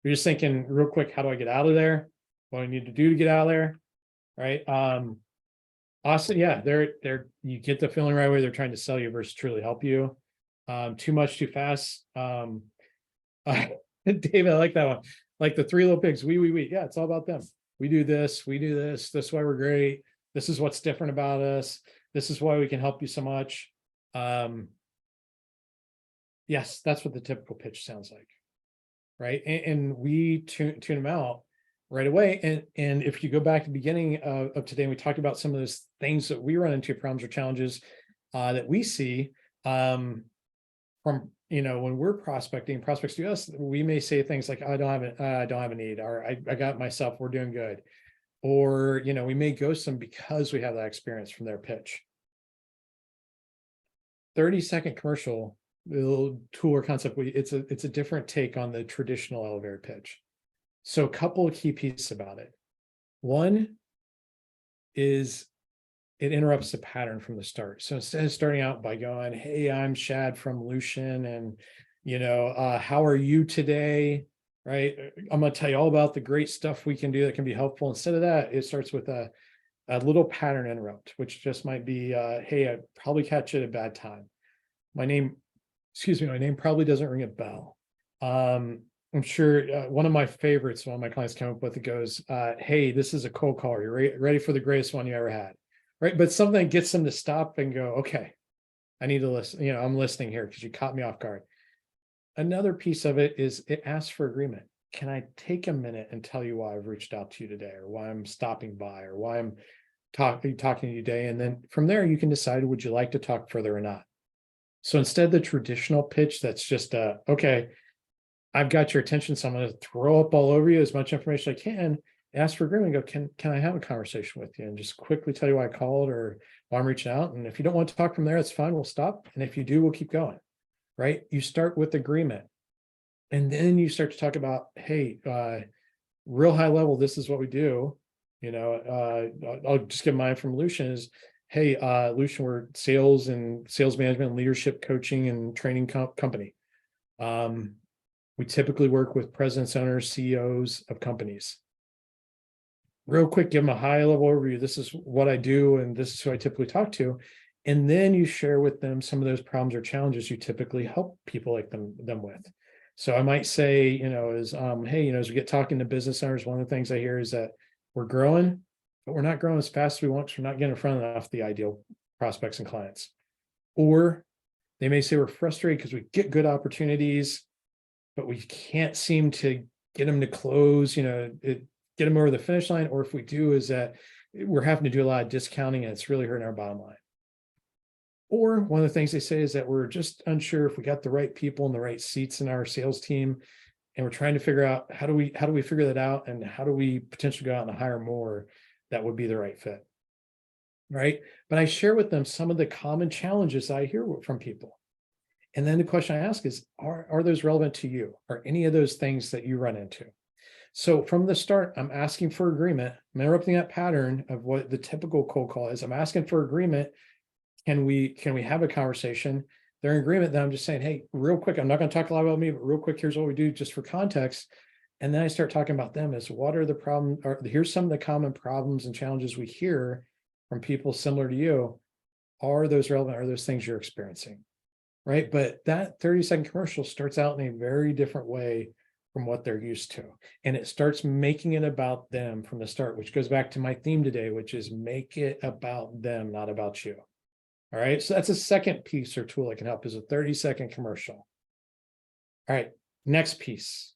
S2: You're just thinking real quick, how do I get out of there? What do I need to do to get out of there? Right. Also, yeah, they're you get the feeling right away they're trying to sell you versus truly help you. Too much, too fast. David, I like that one. Like the three little pigs. We. Yeah, it's all about them. We do this. This is why we're great. This is what's different about us. This is why we can help you so much. Yes, that's what the typical pitch sounds like. Right. And we tune them out right away. And if you go back to the beginning of today, we talked about some of those things that we run into, problems or challenges that we see from, when we're prospecting, prospects to us, we may say things like, I don't have a need, or I got myself, we're doing good. Or, we may ghost them because we have that experience from their pitch. 30-second commercial, little tool or concept, it's a different take on the traditional elevator pitch. So a couple of key pieces about it. One is it interrupts the pattern from the start. So instead of starting out by going, hey, I'm Shad from Lushin, and how are you today? Right. I'm going to tell you all about the great stuff we can do that can be helpful. Instead of that, it starts with a little pattern interrupt, which just might be, hey, I probably catch you at a bad time. My name probably doesn't ring a bell. I'm sure one of my favorites, one of my clients come up with, it goes, hey, this is a cold call. You're ready for the greatest one you ever had. Right. But something gets them to stop and go, okay, I need to listen. I'm listening here because you caught me off guard. Another piece of it is it asks for agreement. Can I take a minute and tell you why I've reached out to you today, or why I'm stopping by, or why I'm talking to you today? And then from there, you can decide, would you like to talk further or not? So instead of the traditional pitch, that's just okay, I've got your attention, so I'm going to throw up all over you as much information as I can, ask for agreement, and go, can I have a conversation with you, and just quickly tell you why I called or why I'm reaching out. And if you don't want to talk from there, it's fine, we'll stop. And if you do, we'll keep going. Right. You start with agreement. And then you start to talk about, hey, real high level, this is what we do. I'll just give mine from Lushin is, hey, Lushin, we're sales management, leadership coaching and training company. We typically work with presidents, owners, CEOs of companies. Real quick, give them a high level overview. This is what I do, and this is who I typically talk to. And then you share with them some of those problems or challenges you typically help people like them with. So I might say, hey, as we get talking to business owners, one of the things I hear is that we're growing, but we're not growing as fast as we want because we're not getting in front of enough of the ideal prospects and clients. Or they may say we're frustrated because we get good opportunities, but we can't seem to get them to close, get them over the finish line. Or if we do, is that we're having to do a lot of discounting and it's really hurting our bottom line. Or one of the things they say is that we're just unsure if we got the right people in the right seats in our sales team, and we're trying to figure out how do we figure that out, and how do we potentially go out and hire more that would be the right fit. Right. But I share with them some of the common challenges I hear from people. And then the question I ask is, are those relevant to you? Are any of those things that you run into? So from the start, I'm asking for agreement. I'm interrupting that pattern of what the typical cold call is. I'm asking for agreement. Can we have a conversation? They're in agreement. Then I'm just saying, hey, real quick, I'm not going to talk a lot about me, but real quick, here's what we do just for context. And then I start talking about them as what are the problems, or here's some of the common problems and challenges we hear from people similar to you. Are those relevant? Are those things you're experiencing? Right. But that 30-second commercial starts out in a very different way from what they're used to. And it starts making it about them from the start, which goes back to my theme today, which is make it about them, not about you. All right. So that's a second piece or tool that can help, is a 30-second commercial. All right. Next piece.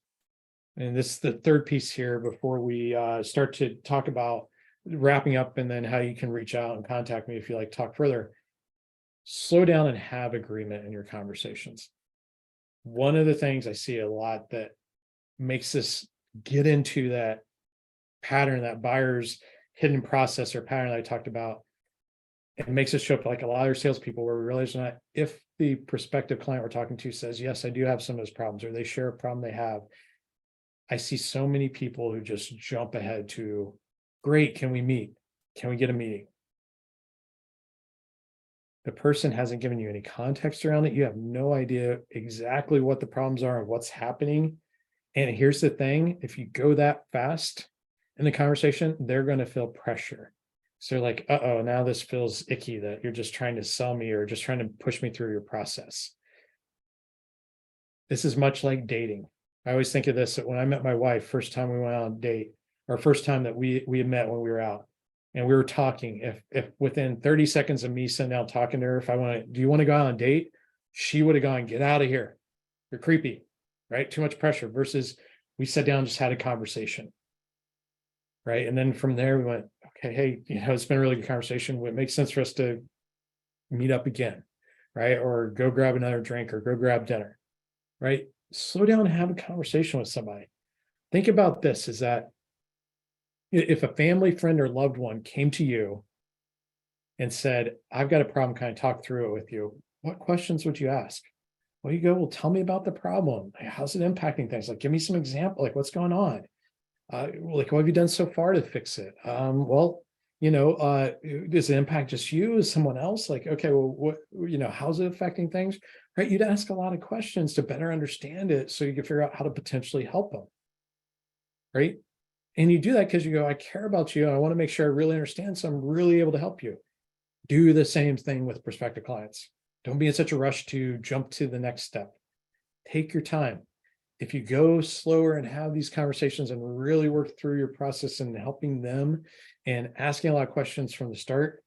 S2: And this is the third piece here before we start to talk about wrapping up and then how you can reach out and contact me if you like to talk further. Slow down and have agreement in your conversations. One of the things I see a lot that makes us get into that pattern, that buyer's hidden process or pattern that I talked about, it makes us show up like a lot of salespeople where we realize that if the prospective client we're talking to says, yes, I do have some of those problems, or they share a problem they have, I see so many people who just jump ahead to, great, can we meet? Can we get a meeting? The person hasn't given you any context around it. You have no idea exactly what the problems are and what's happening. And here's the thing, if you go that fast in the conversation, they're going to feel pressure. So they're like, uh-oh, now this feels icky that you're just trying to sell me or just trying to push me through your process. This is much like dating. I always think of this, that when I met my wife, first time we went on a date, or first time that we had met when we were out and we were talking, if within 30 seconds of me sitting down talking to her, if I want to, do you want to go on a date? She would have gone, get out of here. You're creepy, right? Too much pressure, versus we sat down and just had a conversation. Right. And then from there we went, okay, hey, it's been a really good conversation. It makes sense for us to meet up again, right? Or go grab another drink or go grab dinner, right? Slow down and have a conversation with somebody. Think about this, is that if a family friend or loved one came to you and said, I've got a problem, kind of talk through it with you, what questions would you ask? Well, you go, well, tell me about the problem. How's it impacting things? Like, give me some example, like what's going on? Like, what have you done so far to fix it? Well, does it impact just you? Is someone else? Like, okay, well, how's it affecting things? Right? You'd ask a lot of questions to better understand it so you can figure out how to potentially help them. Right? And you do that because you go, I care about you. And I want to make sure I really understand, so I'm really able to help you. Do the same thing with prospective clients. Don't be in such a rush to jump to the next step. Take your time. If you go slower and have these conversations and really work through your process and helping them and asking a lot of questions from the start,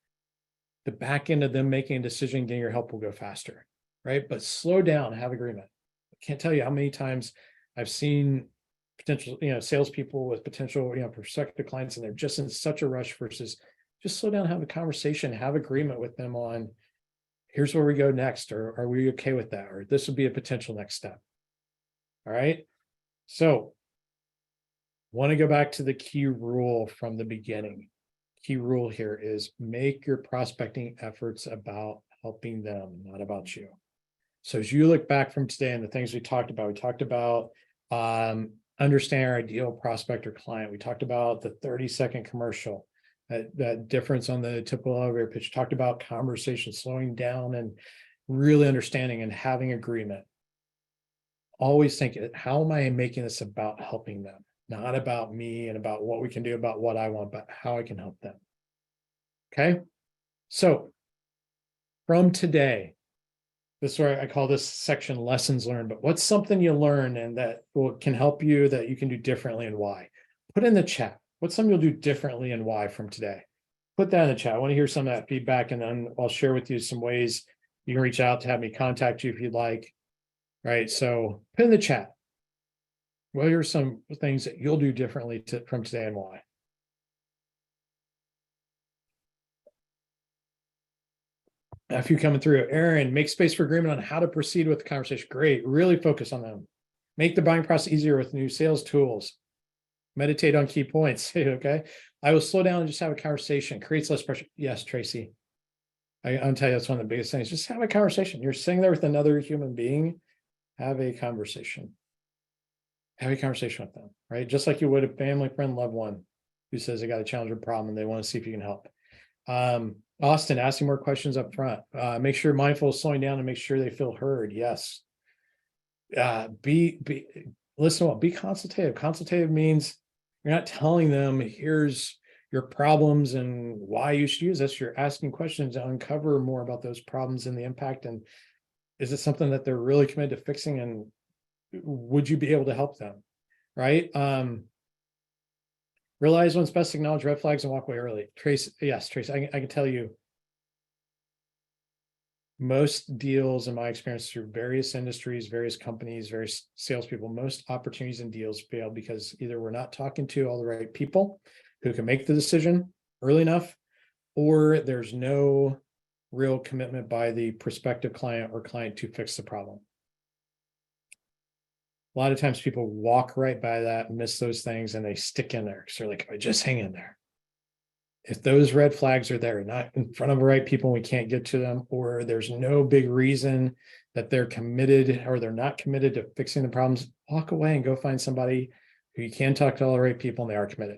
S2: the back end of them making a decision, getting your help will go faster, right? But slow down, have agreement. I can't tell you how many times I've seen potential, salespeople with potential, prospective clients, and they're just in such a rush, versus just slow down, have a conversation, have agreement with them on, here's where we go next, or are we okay with that? Or this would be a potential next step. All right. So want to go back to the key rule from the beginning. Key rule here is make your prospecting efforts about helping them, not about you. So as you look back from today and the things we talked about understanding our ideal prospect or client. We talked about the 30-second commercial, that difference on the typical elevator pitch. Talked about conversation, slowing down and really understanding and having agreement. Always think, how am I making this about helping them? Not about me and about what we can do, about what I want, but how I can help them. Okay. So from today, this is where I call this section lessons learned, but what's something you learn and that can help you, that you can do differently, and why? Put in the chat. What's something you'll do differently and why from today? Put that in the chat. I want to hear some of that feedback, and then I'll share with you some ways you can reach out to have me contact you if you'd like. Right. So put in the chat, what are some things that you'll do differently from today and why? A few coming through. Aaron, make space for agreement on how to proceed with the conversation. Great. Really focus on them. Make the buying process easier with new sales tools. Meditate on key points. Okay. I will slow down and just have a conversation. Creates less pressure. Yes, Tracy. I'll tell you, that's one of the biggest things. Just have a conversation. You're sitting there with another human being. Have a conversation. Have a conversation with them, right? Just like you would a family, friend, loved one who says they got a challenge or problem and they want to see if you can help. Austin, asking more questions up front. Make sure you're mindful of slowing down and make sure they feel heard. Yes. Listen, be consultative. Consultative means you're not telling them, here's your problems and why you should use this. You're asking questions to uncover more about those problems and the impact. And is it something that they're really committed to fixing? And would you be able to help them? right? Realize when's best to acknowledge red flags and walk away early. Trace, yes, Trace, I can tell you, most deals in my experience through various industries, various companies, various salespeople, most opportunities and deals fail because either we're not talking to all the right people who can make the decision early enough, or there's no real commitment by the prospective client or client to fix the problem. A lot of times people walk right by that, miss those things, and they stick in there because they're like, "Oh, just hang in there." If those red flags are there, not in front of the right people, we can't get to them, or there's no big reason that they're committed or they're not committed to fixing the problems, walk away and go find somebody who you can talk to all the right people and they are committed.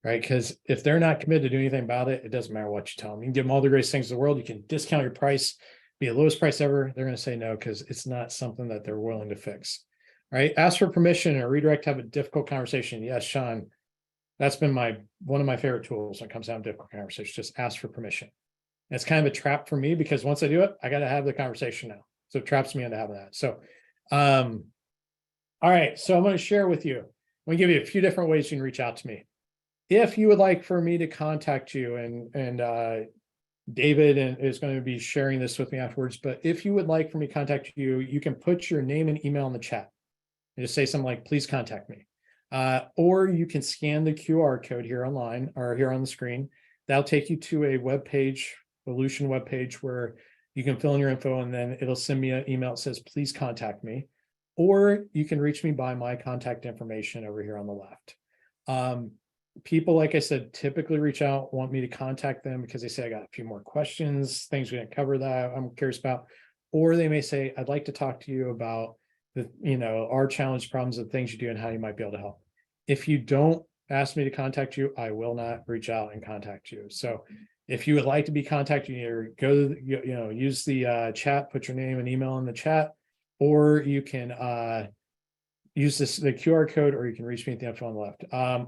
S2: Right? Because if they're not committed to do anything about it, it doesn't matter what you tell them. You can give them all the greatest things in the world. You can discount your price, be the lowest price ever. They're going to say no because it's not something that they're willing to fix. Right? Ask for permission or redirect, have a difficult conversation. Yes, Sean, that's been one of my favorite tools when it comes down to difficult conversations. Just ask for permission. And it's kind of a trap for me because once I do it, I got to have the conversation now. So it traps me into having that. So, all right. So I'm going to share with you. I'm going to give you a few different ways you can reach out to me. If you would like for me to contact you, and David is going to be sharing this with me afterwards, but if you would like for me to contact you, you can put your name and email in the chat and just say something like, please contact me. Or you can scan the QR code here online or here on the screen. That'll take you to a web page, the Lushin web page, where you can fill in your info and then it'll send me an email that says, please contact me. Or you can reach me by my contact information over here on the left. People, like I said, typically reach out, want me to contact them because they say, I got a few more questions, things we didn't cover that I'm curious about. Or they may say, I'd like to talk to you about our challenge problems and things you do and how you might be able to help. If you don't ask me to contact you, I will not reach out and contact you. So if you would like to be contacted, either go to use the chat, put your name and email in the chat, or you can use the QR code, or you can reach me at the info on the left.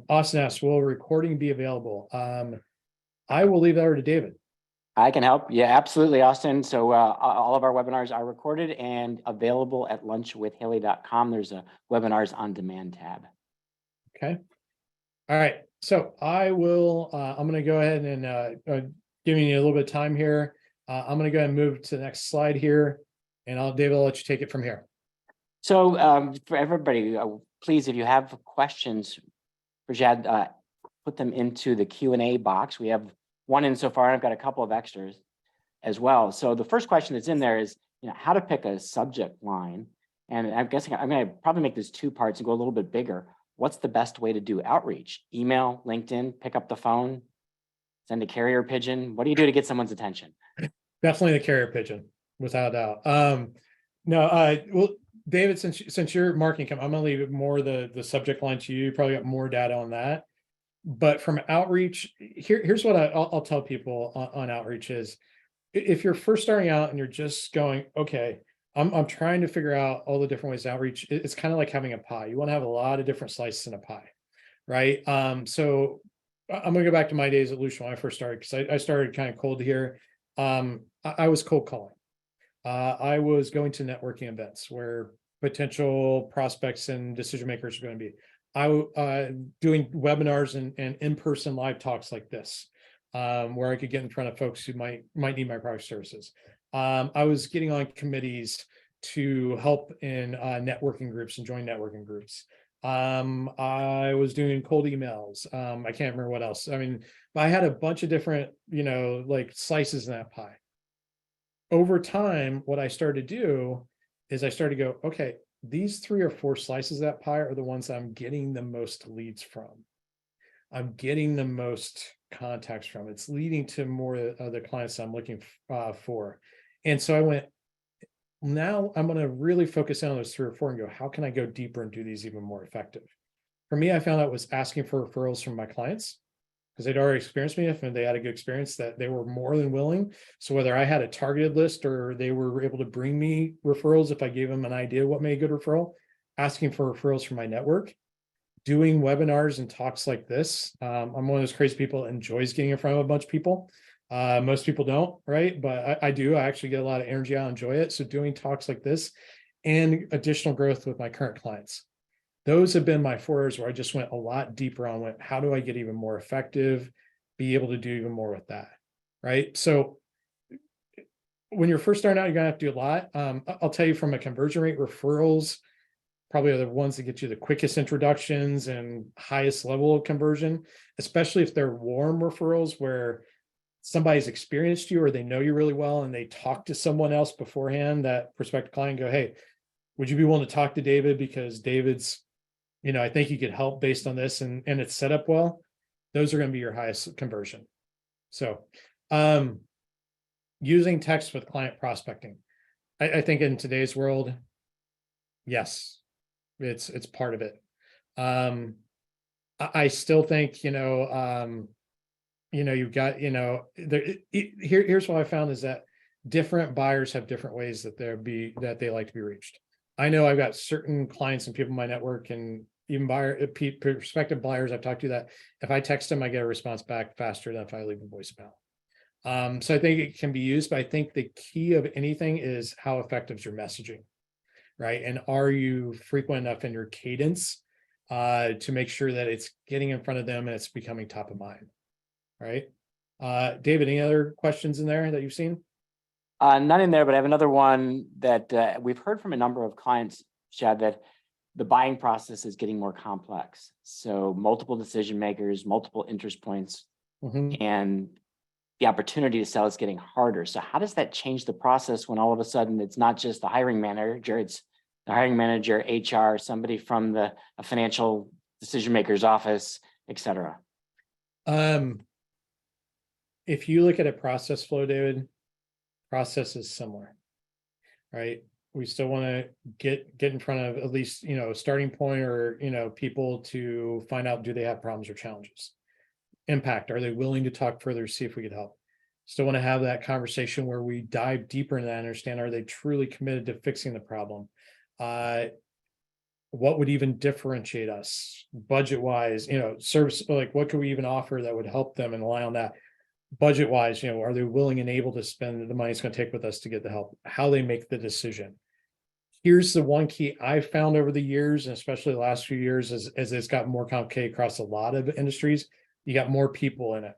S2: Austin asks, will recording be available? I will leave that over to David.
S1: I can help. Yeah, absolutely, Austin. So all of our webinars are recorded and available at lunchwithhaley.com. There's a webinars on demand tab.
S2: Okay. All right. So I will, I'm going to go ahead and giving you a little bit of time here. I'm going to go ahead and move to the next slide here, and David, I'll let you take it from here.
S1: So for everybody, please, if you have questions for Shad, put them into the Q&A box. We have one in so far, and I've got a couple of extras as well. So the first question that's in there is, how to pick a subject line. And I'm guessing I'm going to probably make this two parts and go a little bit bigger. What's the best way to do outreach? Email, LinkedIn, pick up the phone, send a carrier pigeon. What do you do to get someone's attention?
S2: Definitely the carrier pigeon, without a doubt. Well, David, since you're marketing, I'm going to leave it more the subject line to you. You probably got more data on that. But from outreach, here's what I'll tell people on outreach is, if you're first starting out and you're just going, okay, I'm trying to figure out all the different ways to outreach. It's kind of like having a pie. You want to have a lot of different slices in a pie, right? So I'm going to go back to my days at Lushin when I first started, because I started kind of cold here. I was cold calling. I was going to networking events where potential prospects and decision makers are going to be. I doing webinars and in-person live talks like this, where I could get in front of folks who might need my product services. I was getting on committees to help in networking groups and join networking groups. I was doing cold emails. I can't remember what else. I mean, I had a bunch of different, like slices in that pie. Over time, what I started to do is I started to go, okay, these 3 or 4 slices of that pie are the ones I'm getting the most leads from. I'm getting the most contacts from. It's leading to more of the clients I'm looking for. And so I went, now I'm going to really focus on those 3 or 4 and go, how can I go deeper and do these even more effective? For me, I found out was asking for referrals from my clients, because they'd already experienced me. If they had a good experience, that they were more than willing. So whether I had a targeted list or they were able to bring me referrals, if I gave them an idea what made a good referral, asking for referrals from my network, doing webinars and talks like this. I'm one of those crazy people that enjoys getting in front of a bunch of people. Most people don't, right? But I do. I actually get a lot of energy. I enjoy it. So doing talks like this and additional growth with my current clients. Those have been my fours where I just went a lot deeper on what, how do I get even more effective, be able to do even more with that, right? So when you're first starting out, you're gonna have to do a lot. I'll tell you from a conversion rate, referrals probably are the ones that get you the quickest introductions and highest level of conversion, especially if they're warm referrals where somebody's experienced you or they know you really well and they talk to someone else beforehand, that prospective client go, hey, would you be willing to talk to David because David's, I think you could help based on this, and it's set up well. Those are going to be your highest conversion. So using text with client prospecting. I think in today's world, yes, it's part of it. I still think, you've got, here's what I found is that different buyers have different ways that they like to be reached. I know I've got certain clients and people in my network and even prospective buyers I've talked to that if I text them, I get a response back faster than if I leave a voicemail. So I think it can be used, but I think the key of anything is how effective is your messaging, right? And are you frequent enough in your cadence to make sure that it's getting in front of them and it's becoming top of mind, right? David, any other questions in there that you've seen?
S1: None in there, but I have another one that we've heard from a number of clients, Shad, that the buying process is getting more complex. So multiple decision makers, multiple interest points, and the opportunity to sell is getting harder. So how does that change the process when all of a sudden it's not just the hiring manager, it's the hiring manager, HR, somebody from a financial decision maker's office, et cetera?
S2: If you look at a process flow, David, process is similar, right? We still want to get in front of at least, a starting point or, people to find out, do they have problems or challenges? Impact, are they willing to talk further, see if we could help? Still want to have that conversation where we dive deeper into that and understand, are they truly committed to fixing the problem? What would even differentiate us budget wise, service, like what could we even offer that would help them and rely on that? Budget wise, are they willing and able to spend the money it's going to take with us to get the help? How they make the decision. Here's the one key I've found over the years, and especially the last few years, as it's gotten more complicated across a lot of industries, you got more people in it.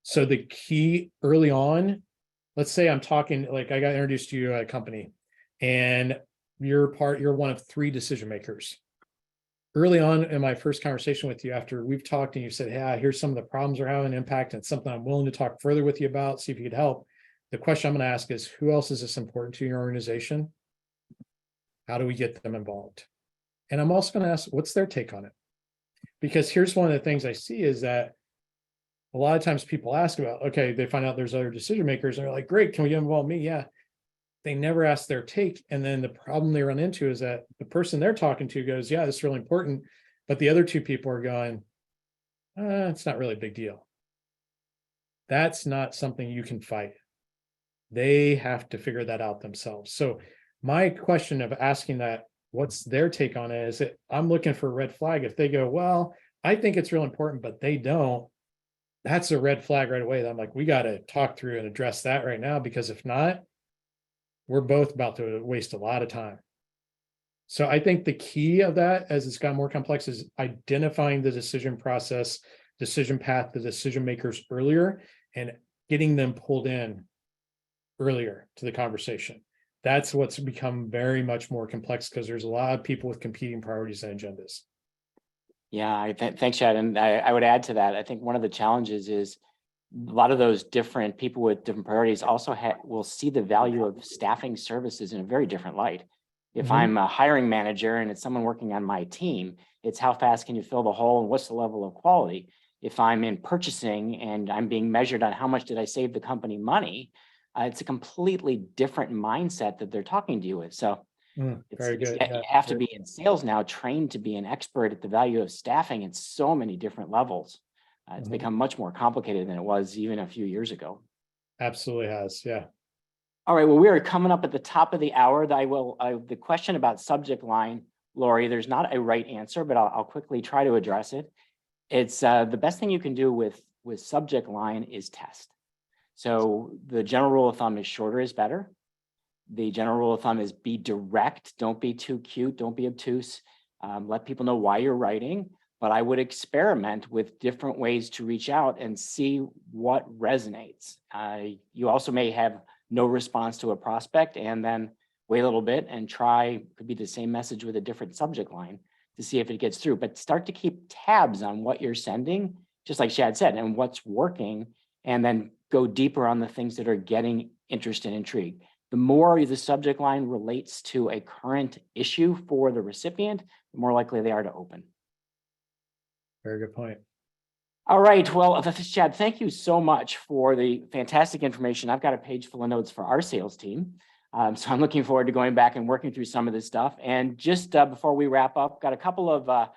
S2: So the key early on, let's say I'm talking, like I got introduced to you at a company and you're one of 3 decision makers. Early on in my first conversation with you, after we've talked and you said, hey, here's some of the problems are having impact and something I'm willing to talk further with you about, see if you could help. The question I'm going to ask is, who else is this important to your organization? How do we get them involved? And I'm also going to ask, what's their take on it? Because here's one of the things I see is that a lot of times people ask about, okay, they find out there's other decision makers and they're like, great, can we involve me? Yeah. They never ask their take. And then the problem they run into is that the person they're talking to goes, yeah, this is really important. But the other 2 people are going, it's not really a big deal. That's not something you can fight. They have to figure that out themselves. So my question of asking that, what's their take on it, is that I'm looking for a red flag. If they go, well, I think it's real important, but they don't, that's a red flag right away. I'm like, we got to talk through and address that right now, because if not, we're both about to waste a lot of time. So I think the key of that, as it's gotten more complex, is identifying the decision process, decision path, the decision makers earlier, and getting them pulled in earlier to the conversation. That's what's become very much more complex, because there's a lot of people with competing priorities and agendas.
S1: Yeah, thanks, Chad. And I would add to that. I think one of the challenges is a lot of those different people with different priorities also will see the value of staffing services in a very different light. If I'm a hiring manager and it's someone working on my team, it's how fast can you fill the hole and what's the level of quality. If I'm in purchasing and I'm being measured on how much did I save the company money, it's a completely different mindset that they're talking to you with. So
S2: very good.
S1: You have to be in sales now, trained to be an expert at the value of staffing at so many different levels. It's become much more complicated than it was even a few years ago.
S2: Absolutely has, yeah.
S1: All right, well, we are coming up at the top of the hour. The question about subject line, Lori, there's not a right answer, but I'll quickly try to address it. It's the best thing you can do with subject line is test. So the general rule of thumb is shorter is better. The general rule of thumb is be direct. Don't be too cute. Don't be obtuse. Let people know why you're writing, but I would experiment with different ways to reach out and see what resonates. You also may have no response to a prospect and then wait a little bit and try, could be the same message with a different subject line to see if it gets through, but start to keep tabs on what you're sending, just like Shad said, and what's working, and then go deeper on the things that are getting interest and intrigue. The more the subject line relates to a current issue for the recipient, the more likely they are to open.
S2: Very good point.
S1: All right, well, Shad, thank you so much for the fantastic information. I've got a page full of notes for our sales team. So I'm looking forward to going back and working through some of this stuff. And just before we wrap up, got a couple of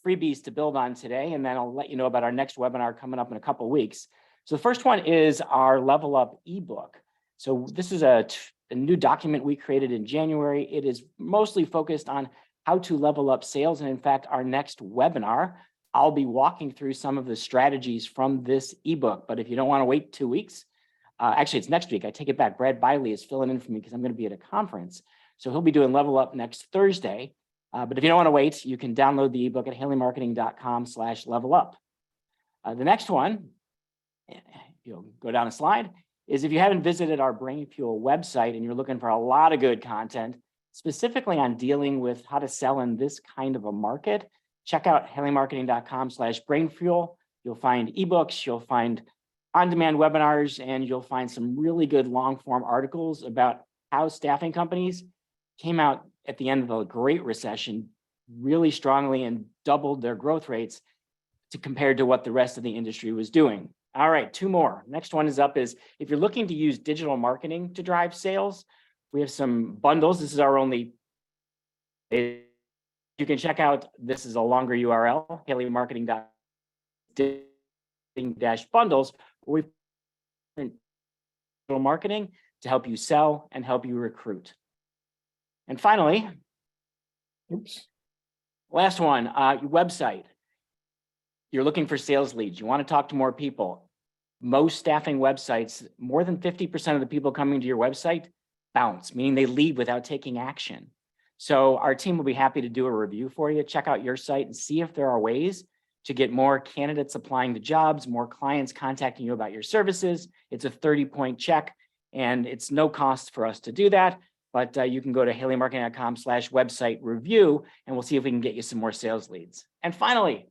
S1: freebies to build on today, and then I'll let you know about our next webinar coming up in a couple of weeks. So the first one is our Level Up ebook. So this is a new document we created in January. It is mostly focused on how to level up sales. And in fact, our next webinar, I'll be walking through some of the strategies from this ebook. But if you don't want to wait 2 weeks, actually it's next week. I take it back. Brad Biley is filling in for me because I'm going to be at a conference. So he'll be doing Level Up next Thursday. But if you don't want to wait, you can download the ebook at haleymarketing.com/levelup. The next one, you'll go down a slide, is if you haven't visited our Brain Fuel website and you're looking for a lot of good content, specifically on dealing with how to sell in this kind of a market, check out haleymarketing.com/brainfuel. You'll find ebooks, you'll find on-demand webinars, and you'll find some really good long-form articles about how staffing companies came out at the end of the Great Recession really strongly and doubled their growth rates compared to what the rest of the industry was doing. All right, 2 more. Next one is up is if you're looking to use digital marketing to drive sales, we have some bundles. This is our only. You can check out, this is a longer URL, haleymarketing.com/bundles, where we've digital marketing to help you sell and help you recruit. And finally, last one, your website. You're looking for sales leads. You want to talk to more people. Most staffing websites, more than 50% of the people coming to your website bounce, meaning they leave without taking action. So our team will be happy to do a review for you. Check out your site and see if there are ways to get more candidates applying to jobs, more clients contacting you about your services. It's a 30-point check, and it's no cost for us to do that. But you can go to haleymarketing.com/website review, and we'll see if we can get you some more sales leads. And finally,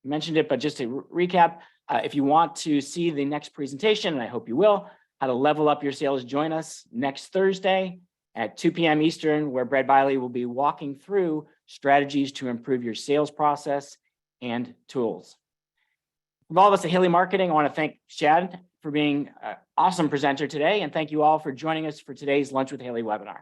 S1: I mentioned it, but just to recap, if you want to see the next presentation, and I hope you will, how to level up your sales, join us next Thursday at 2 p.m. Eastern, where Brad Biley will be walking through strategies to improve your sales process and tools. From all of us at Haley Marketing, I want to thank Shad for being an awesome presenter today, and thank you all for joining us for today's Lunch with Haley webinar.